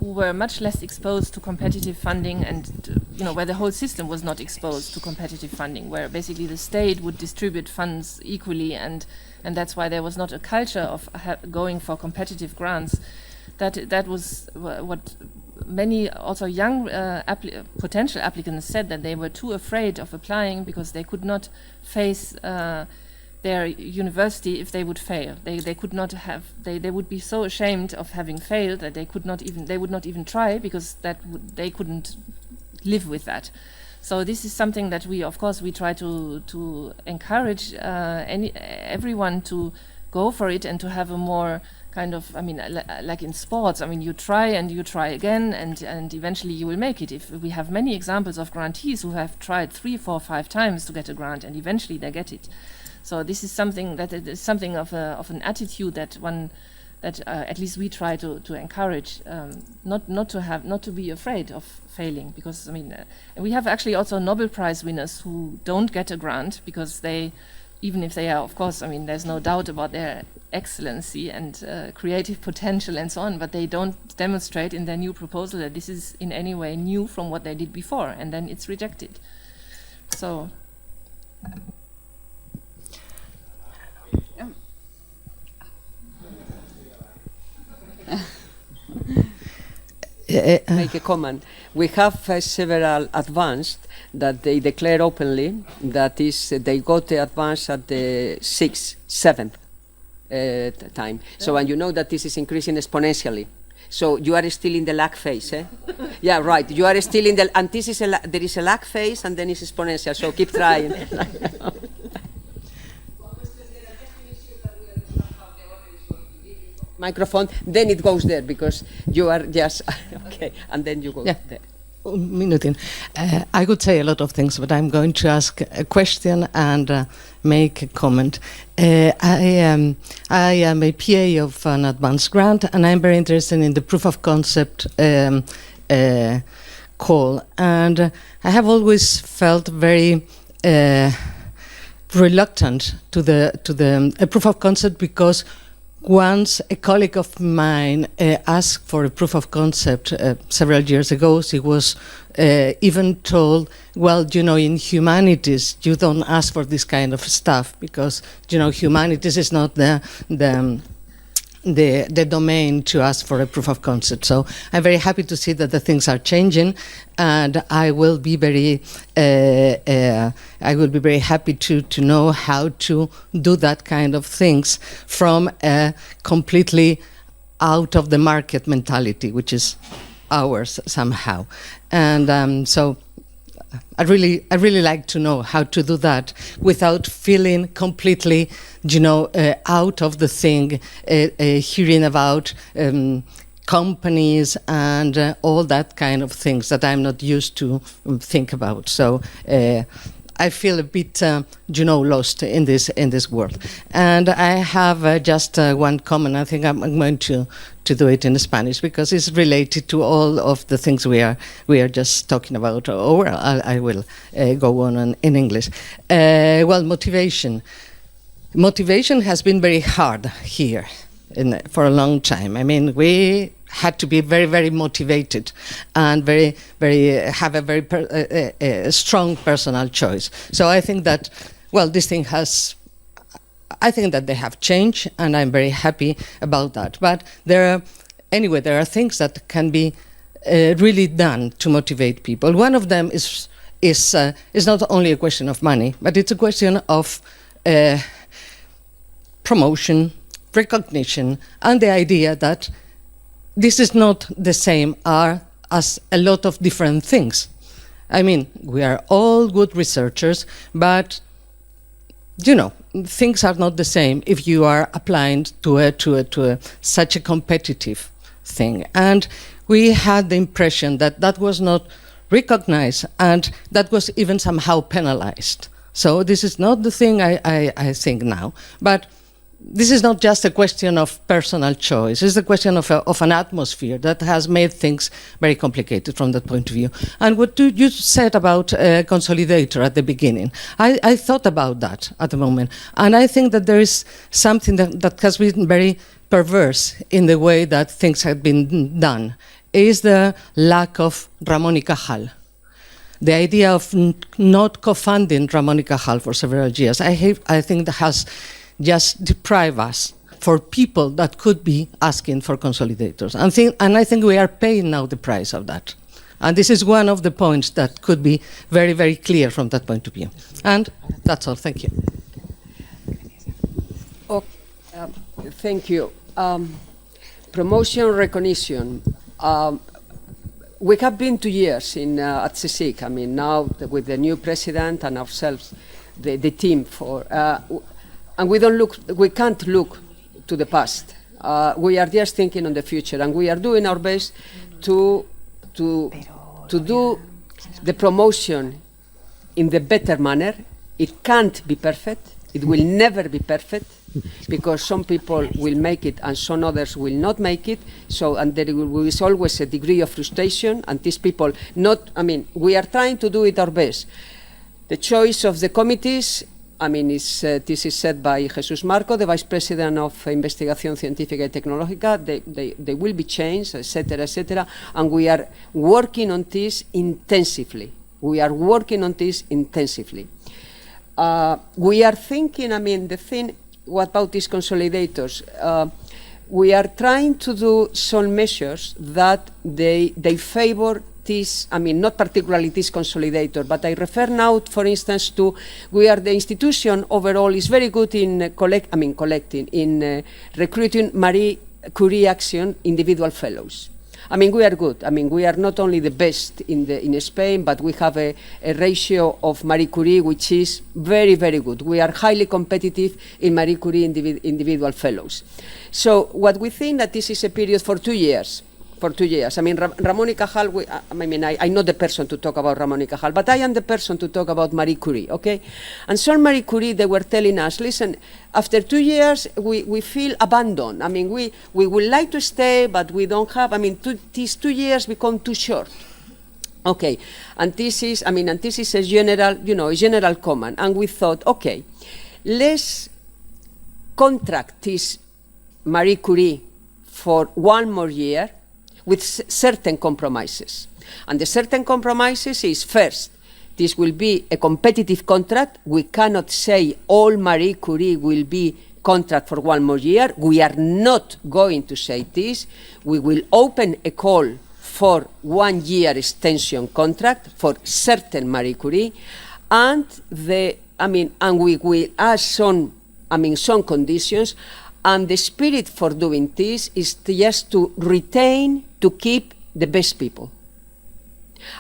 were much less exposed to competitive funding, and where the whole system was not exposed to competitive funding, where basically the state would distribute funds equally, and that's why there was not a culture of going for competitive grants. That was what many also young potential applicants said, that they were too afraid of applying because they could not face their university if they would fail. They could not have. They would be so ashamed of having failed that they would not even try, because they couldn't live with that. So this is something that we try to encourage everyone to go for it, and to have a more kind of, like in sports, you try and you try again, and eventually you will make it. If we have many examples of grantees who have tried 3, 4, 5 times to get a grant, and eventually they get it. So this is something that it is something of an attitude that at least we try to encourage, not to be afraid of failing, because I mean we have actually also Nobel Prize winners who don't get a grant because they, even if they are, of course, I mean there's no doubt about their excellency and creative potential and so on, but they don't demonstrate in their new proposal that this is in any way new from what they did before, and then it's rejected. So. Make a comment. We have several advanced that they declare openly that is they got the advance at the 6th, 7th time. So, and you know that this is increasing exponentially. So you are still in the lag phase, eh? Yeah, right. You are still in the, and this is there is a lag phase and then it's exponential. So keep trying. Microphone, then it goes there because you are just okay, and then you go there. Minutin. I could say a lot of things, but I'm going to ask a question and make a comment. I am a PA of an advanced grant, and I'm very interested in the proof of concept call. And I have always felt very reluctant to the proof of concept because once a colleague of mine asked for a proof of concept several years ago. She was even told, well, you know, in humanities, you don't ask for this kind of stuff because, you know, humanities is not the domain to ask for a proof of concept. So I'm very happy to see that the things are changing, and I will be very happy to know how to do that kind of things from a completely out of the market mentality, which is ours somehow. And so I really like to know how to do that without feeling completely, you know, out of the thing, hearing about companies and all that kind of things that I'm not used to think about. So I feel a bit, you know, lost in this world. And I have just one comment. I think I'm going to do it in Spanish because it's related to all of the things we are just talking about. Or I will go on in English. Well, motivation. Motivation has been very hard here for a long time. I mean, we had to be very, very motivated and have a very strong personal choice. So I think that, well, this thing I think that they have changed, and I'm very happy about that. But there are things that can be really done to motivate people. One of them is not only a question of money, but it's a question of promotion, recognition, and the idea that this is not the same as a lot of different things. I mean, we are all good researchers, but, you know, things are not the same if you are applying to such a competitive thing. And we had the impression that was not recognized and that was even somehow penalized. So this is not the thing I think now. But this is not just a question of personal choice. It's a question of an atmosphere that has made things very complicated from that point of view. And what you said about consolidator at the beginning, I thought about that at the moment. And I think that there is something that has been very perverse in the way that things have been done, is the lack of Ramón y Cajal. The idea of not co-funding Ramón y Cajal for several years, I think that has just deprive us for people that could be asking for consolidators. And I think we are paying now the price of that. And this is one of the points that could be very, very clear from that point of view. And that's all. Thank you. Thank you. Promotion, recognition. We have been 2 years at CSIC. I mean, now with the new president and ourselves, the team for... and we can't look to the past. We are just thinking on the future, and we are doing our best to do the promotion in the better manner. It can't be perfect, It will never be perfect, because some people will make it and some others will not make it. So, and there is always a degree of frustration, and these people we are trying to do it our best. The choice of the committees, this is said by Jesús Marco, the Vice President of Investigación Científica y Tecnológica. They will be changed, etc., etc., and we are working on this intensively. We are working on this intensively. We are thinking, the thing, what about these consolidators? We are trying to do some measures that they favor this, not particularly this consolidator, but I refer now, for instance, to the institution overall is very good in recruiting Marie Curie Action individual fellows. We are good. We are not only the best in Spain, but we have a ratio of Marie Curie which is very, very good. We are highly competitive in Marie Curie individual fellows. So what we think that this is a period for 2 years. Ramón y Cajal, I'm not the person to talk about Ramón y Cajal, but I am the person to talk about Marie Curie, okay? And so Marie Curie, they were telling us, listen, after 2 years, we feel abandoned. We would like to stay, but we don't have, these 2 years become too short. Okay, and this is a general comment. And we thought, okay, let's contract this Marie Curie for 1 more year, with certain compromises. And the certain compromises is, first, this will be a competitive contract. We cannot say all Marie Curie will be contract for 1 more year. We are not going to say this. We will open a call for 1 year extension contract for certain Marie Curie, and we will add some conditions. And the spirit for doing this is just to keep the best people.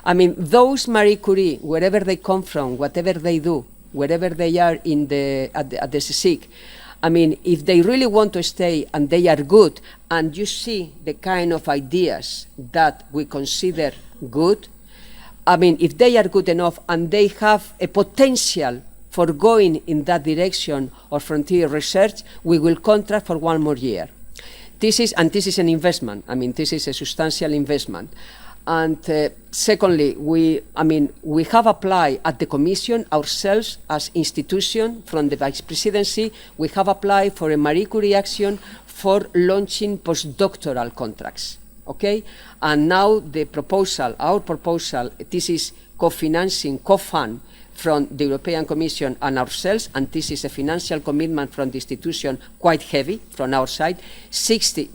Those Marie Curie, wherever they come from, whatever they do, wherever they are at the CSIC, if they really want to stay and they are good, and you see the kind of ideas that we consider good, if they are good enough and they have a potential for going in that direction or frontier research, we will contract for 1 more year. This is an investment. This is a substantial investment. And secondly, we have applied at the Commission ourselves as institution from the Vice Presidency. We have applied for a Marie Curie action for launching postdoctoral contracts. Okay, and now our proposal, this is co-fund from the European Commission and ourselves, and this is a financial commitment from the institution, quite heavy from our side. 60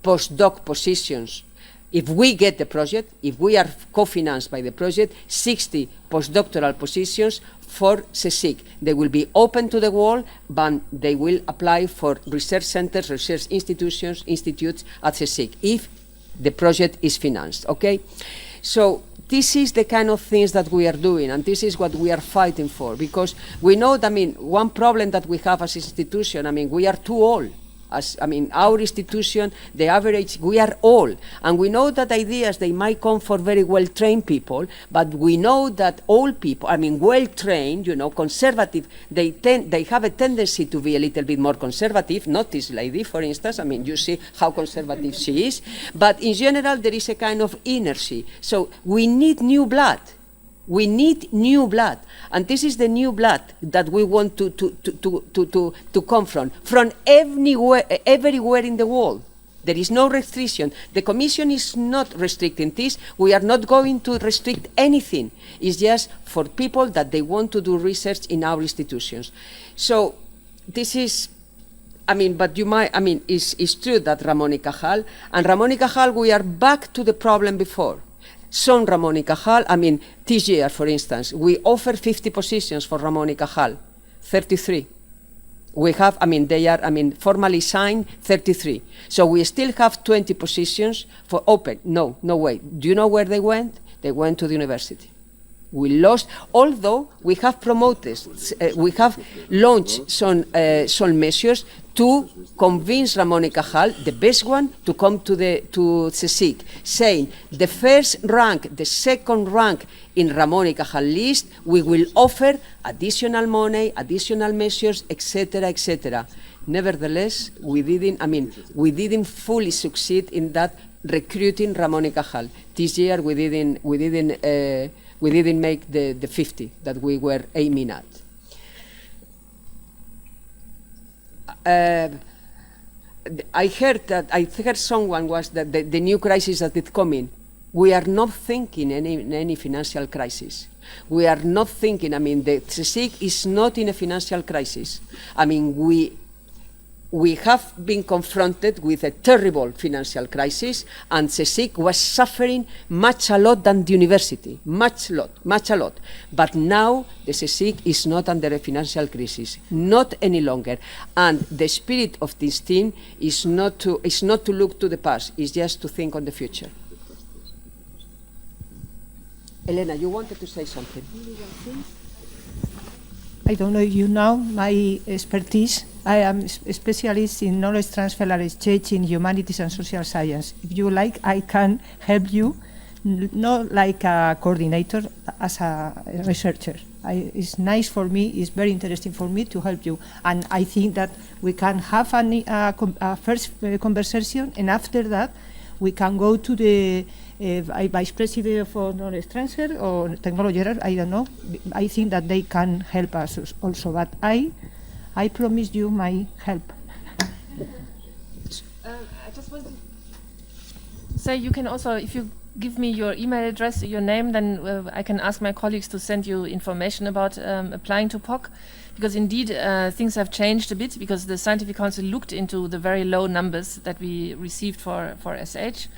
postdoc positions. If we get the project, if we are co-financed by the project, 60 postdoctoral positions for CSIC. They will be open to the world, but they will apply for research centers, research institutes at CSIC, if the project is financed, okay? So this is the kind of things that we are doing, and this is what we are fighting for, because we know that, one problem that we have as an institution, we are too old. Our institution, the average, we are old, and we know that ideas, they might come for very well-trained people, but we know that old people, well-trained, conservative, they have a tendency to be a little bit more conservative, not this lady, for instance, you see how conservative she is, but in general, there is a kind of inertia. So we need new blood. We need new blood, and this is the new blood that we want to come from everywhere in the world. There is no restriction. The Commission is not restricting this. We are not going to restrict anything. It's just for people that they want to do research in our institutions. So this is, but you might, it's true that Ramón y Cajal, we are back to the problem before. Some Ramón y Cajal, this year, for instance, we offer 50 positions for Ramón y Cajal, 33. We have, they are, formally signed 33. So we still have 20 positions for open. No way. Do you know where they went? They went to the university. We lost, although we have promoted, we have launched some measures to convince Ramón y Cajal, the best one, to come to CSIC, saying the first rank, the second rank in Ramón y Cajal list, we will offer additional money, additional measures, etc., etc. Nevertheless, we didn't fully succeed in that recruiting Ramón y Cajal. This year we didn't make the 50 that we were aiming at. I heard someone was that the new crisis that is coming. We are not thinking in any financial crisis. We are not thinking. The CSIC is not in a financial crisis. We have been confronted with a terrible financial crisis, and CSIC was suffering a lot than the university, much a lot. But now the CSIC is not under a financial crisis, not any longer. And the spirit of this team is not to look to the past, it's just to think on the future. Elena, you wanted to say something. I don't know if you know my expertise. I am a specialist in knowledge transfer and exchange in humanities and social science. If you like, I can help you, not like a coordinator, as a researcher. It's nice for me, it's very interesting for me to help you. And I think that we can have a first conversation, and after that, we can go to the Vice President for Knowledge Transfer or Technology, I don't know. I think that they can help us also, but I promise you my help. I just want to say you can also, if you give me your email address, your name, then I can ask my colleagues to send you information about applying to POC. Because indeed things have changed a bit, because the Scientific Council looked into the very low numbers that we received for SH.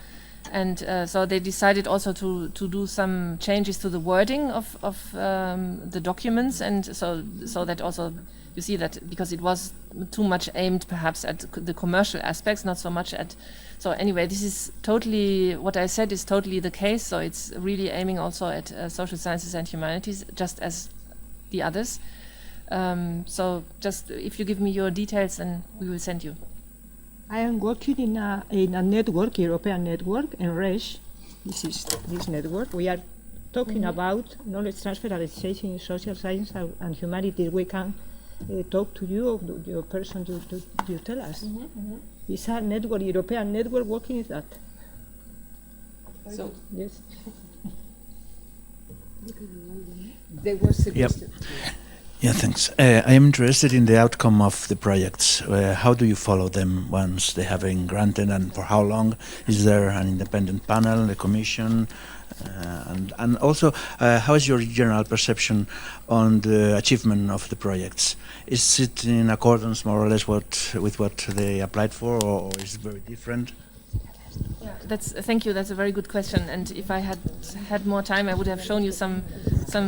And so they decided also to do some changes to the wording of the documents, and so that also you see that because it was too much aimed perhaps at the commercial aspects, not so much at. So anyway, this is totally what I said is totally the case. So it's really aiming also at social sciences and humanities, just as the others. So just if you give me your details, then we will send you. I am working in a network, European network, ENRESH. This is this network. We are talking about knowledge transfer and exchange in social science and humanities. We can talk to you, or your person you tell us. It's a network, European network, working with that. So yes. There was a question. Yeah, thanks. I am interested in the outcome of the projects. How do you follow them once they have been granted, and for how long? Is there an independent panel, a commission? And also, how is your general perception on the achievement of the projects? Is it in accordance more or less with what they applied for, or is it very different? Yeah, thank you. That's a very good question. And if I had more time, I would have shown you some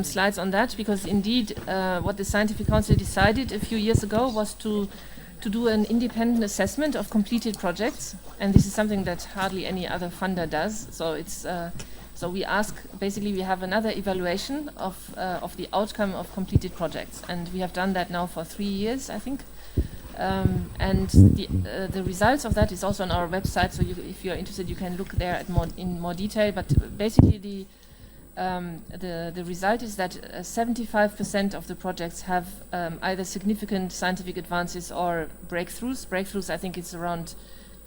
slides on that, because indeed, what the Scientific Council decided a few years ago was to do an independent assessment of completed projects, and this is something that hardly any other funder does. So it's so we have another evaluation of the outcome of completed projects, and we have done that now for 3 years, I think. And the results of that is also on our website, so if you're interested, you can look there in more detail. But basically, the result is that 75% of the projects have either significant scientific advances or breakthroughs. Breakthroughs, I think it's around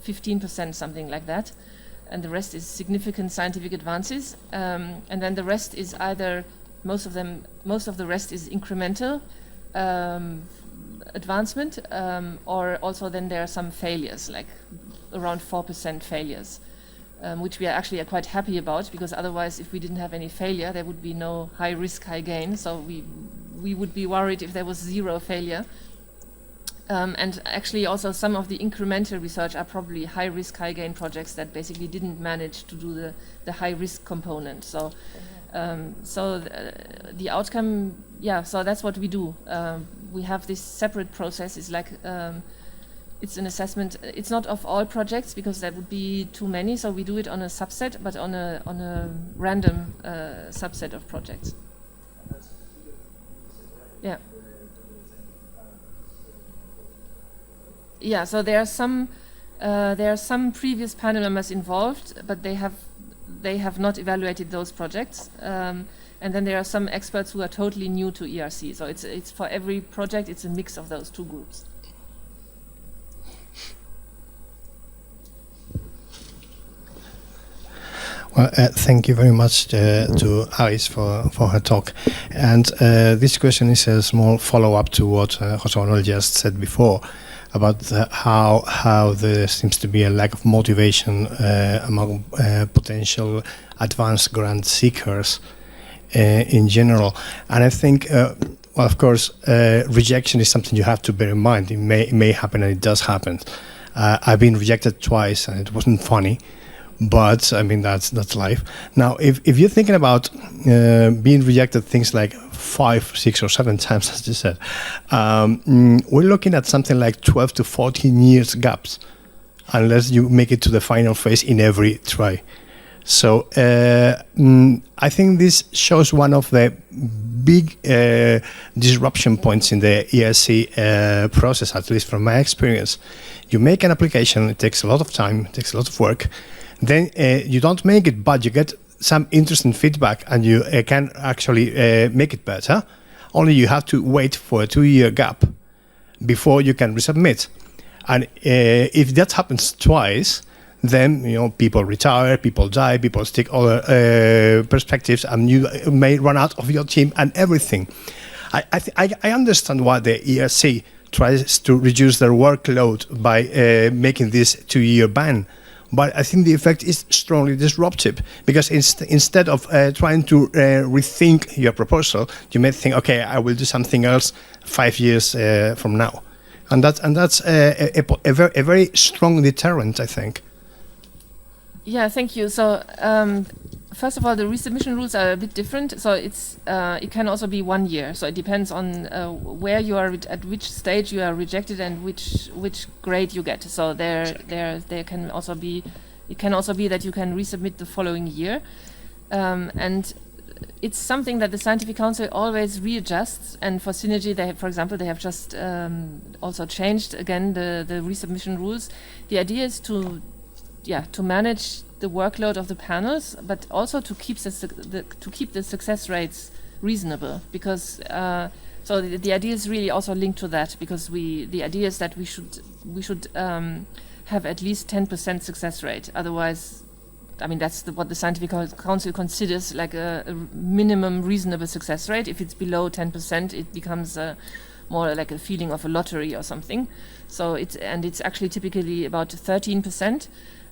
15%, something like that, and the rest is significant scientific advances. And then the rest is either most of the rest is incremental advancement, or also then there are some failures, like around 4% failures, which we are actually quite happy about, because otherwise, if we didn't have any failure, there would be no high risk, high gain. So we would be worried if there was zero failure. And actually also some of the incremental research are probably high risk, high gain projects that basically didn't manage to do the high risk component. So the outcome, so that's what we do. We have this separate process. It's like it's an assessment. It's not of all projects, because that would be too many. So we do it on a subset, but on a random subset of projects. Yeah. Yeah, so there are some previous panel members involved, but they have not evaluated those projects. And then there are some experts who are totally new to ERC. So it's for every project, it's a mix of those two groups. Well, thank you very much to Alice for her talk. And this question is a small follow-up to what José Manuel just said before about how there seems to be a lack of motivation among potential advanced grant seekers in general. And I think, well, of course, rejection is something you have to bear in mind. It may happen, and it does happen. I've been rejected twice, and it wasn't funny. But I mean, that's life. Now, if you're thinking about being rejected things like 5, 6, or 7 times, as you said, we're looking at something like 12 to 14 years gaps, unless you make it to the final phase in every try. So I think this shows one of the big disruption points in the ERC process, at least from my experience. You make an application, it takes a lot of time, it takes a lot of work. Then you don't make it, but you get some interesting feedback, and you can actually make it better. Only you have to wait for a 2-year gap before you can resubmit. And if that happens twice, then people retire, people die, people take other perspectives, and you may run out of your team and everything. I understand why the ERC tries to reduce their workload by making this 2-year ban. But I think the effect is strongly disruptive, because instead of trying to rethink your proposal, you may think, okay, I will do something else 5 years from now. And that's a very strong deterrent, I think. Yeah, thank you. So first of all, the resubmission rules are a bit different. So it can also be 1 year. So it depends on where you are, at which stage you are rejected, and which grade you get. So there can also be, it can also be that you can resubmit the following year, and it's something that the Scientific Council always readjusts. And for Synergy, for example, they have just also changed again the resubmission rules. The idea is to manage the workload of the panels, but also to keep the success rates reasonable, because so the idea is really also linked to that, because the idea is that we should have at least 10% success rate. Otherwise, I mean, that's what the Scientific Council considers like a minimum reasonable success rate. If it's below 10%, it becomes more like a feeling of a lottery or something. So it's actually typically about 13%.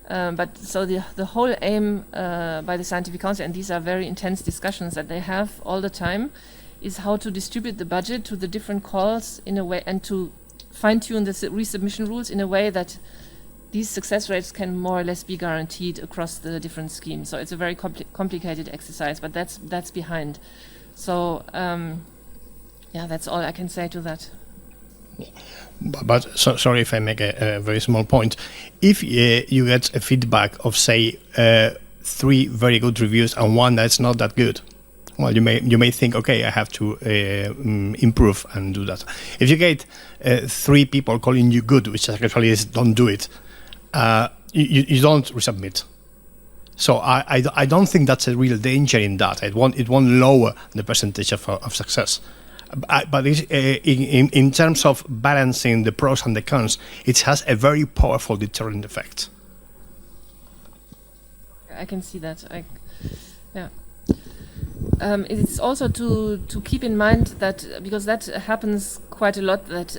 But so the whole aim by the Scientific Council, and these are very intense discussions that they have all the time, is how to distribute the budget to the different calls in a way, and to fine-tune the resubmission rules in a way that these success rates can more or less be guaranteed across the different schemes. So it's a very complicated exercise, but that's behind. So that's all I can say to that. But sorry if I make a very small point. If you get a feedback of, say, 3 very good reviews and 1 that's not that good, well, you may think, okay, I have to improve and do that. If you get 3 people calling you good, which actually is don't do it, you don't resubmit. So I don't think that's a real danger in that. It won't lower the percentage of success. But in terms of balancing the pros and the cons, it has a very powerful deterrent effect. I can see that. It's also to keep in mind that, because that happens quite a lot, that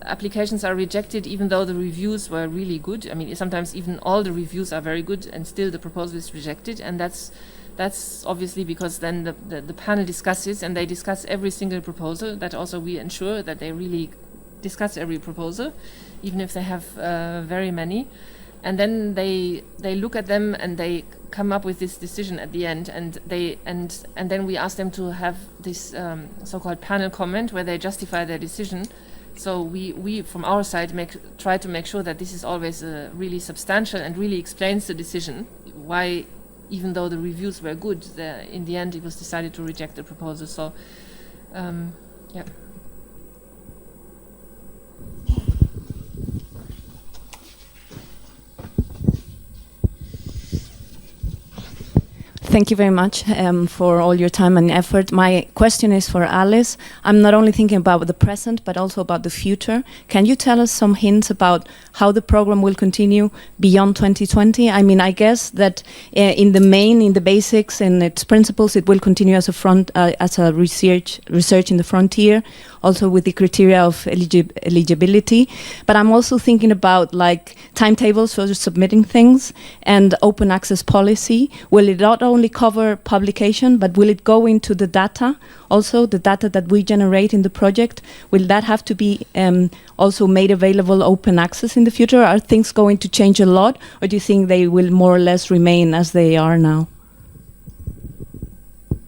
applications are rejected even though the reviews were really good. I mean, sometimes even all the reviews are very good and still the proposal is rejected, and that's obviously because then the panel discusses, and they discuss every single proposal. That also we ensure that they really discuss every proposal, even if they have very many. And then they look at them and they come up with this decision at the end, and then we ask them to have this so-called panel comment where they justify their decision. So we from our side try to make sure that this is always really substantial and really explains the decision, why, even though the reviews were good, in the end it was decided to reject the proposal. So Yeah. Thank you very much for all your time and effort. My question is for Alice. I'm not only thinking about the present, but also about the future. Can you tell us some hints about how the program will continue beyond 2020? I mean, I guess that in the basics and its principles, it will continue as a research in the frontier, also with the criteria of eligibility. But I'm also thinking about like timetables for submitting things and open access policy. Will it not only cover publication, but will it go into the data, also the data that we generate in the project? Will that have to be also made available open access in the future? Are things going to change a lot, or do you think they will more or less remain as they are now?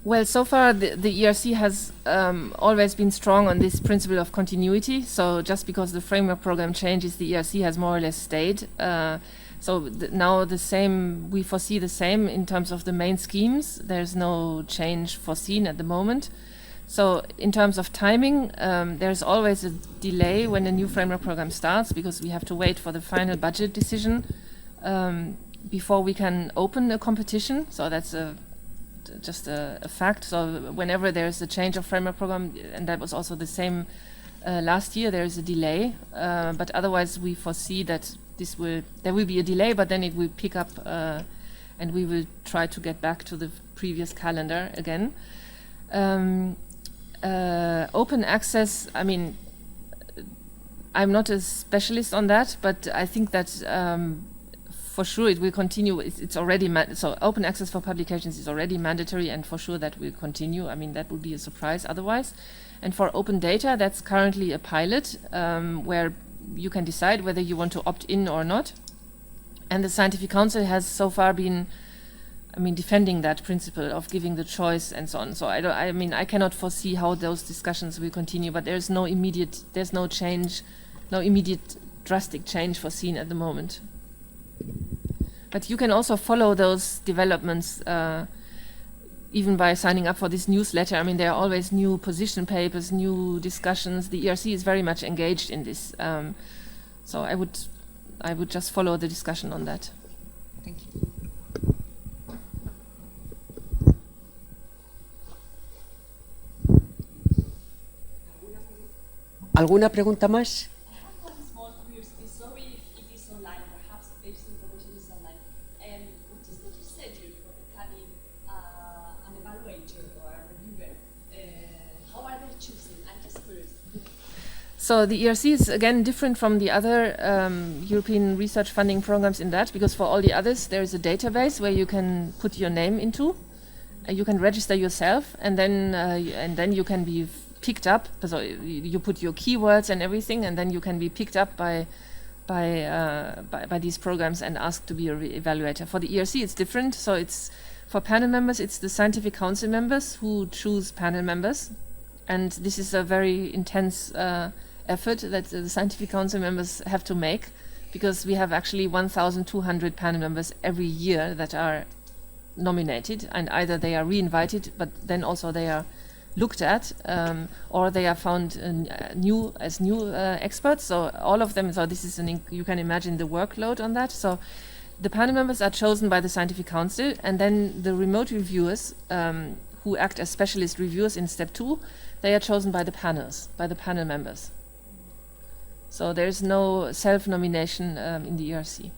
Well, so far the ERC has always been strong on this principle of continuity. So just because the framework program changes, the ERC has more or less stayed. Now we foresee the same in terms of the main schemes. There's no change foreseen at the moment. So in terms of timing, there's always a delay when a new framework program starts, because we have to wait for the final budget decision before we can open a competition. So that's just a fact. So whenever there's a change of framework program, and that was also the same last year, there is a delay. But otherwise we foresee that there will be a delay, but then it will pick up and we will try to get back to the previous calendar again. Open access, I mean, I'm not a specialist on that, but I think that for sure it will continue. It's already so open access for publications is already mandatory, and for sure that will continue. I mean, that would be a surprise otherwise. And for open data, that's currently a pilot where you can decide whether you want to opt in or not. And the Scientific Council has so far been, defending that principle of giving the choice and so on. So I cannot foresee how those discussions will continue, but there's no immediate drastic change foreseen at the moment. But you can also follow those developments even by signing up for this newsletter. I mean, there are always new position papers, new discussions. The ERC is very much engaged in this. So I would just follow the discussion on that. Thank you. ¿Alguna pregunta más? So the ERC is again different from the other European research funding programs in that, because for all the others there is a database where you can put your name into, you can register yourself, and then you can be picked up. So you put your keywords and everything, and then you can be picked up by these programs and asked to be an evaluator. For the ERC it's different. So it's for panel members, it's the Scientific Council members who choose panel members, and this is a very intense effort that the Scientific Council members have to make, because we have actually 1,200 panel members every year that are nominated, and either they are re-invited, but then also they are looked at, or they are found new experts. So all of them. So this is you can imagine the workload on that. So the panel members are chosen by the Scientific Council, and then the remote reviewers, who act as specialist reviewers in step 2, they are chosen by the panel members. So there is no self-nomination in the ERC.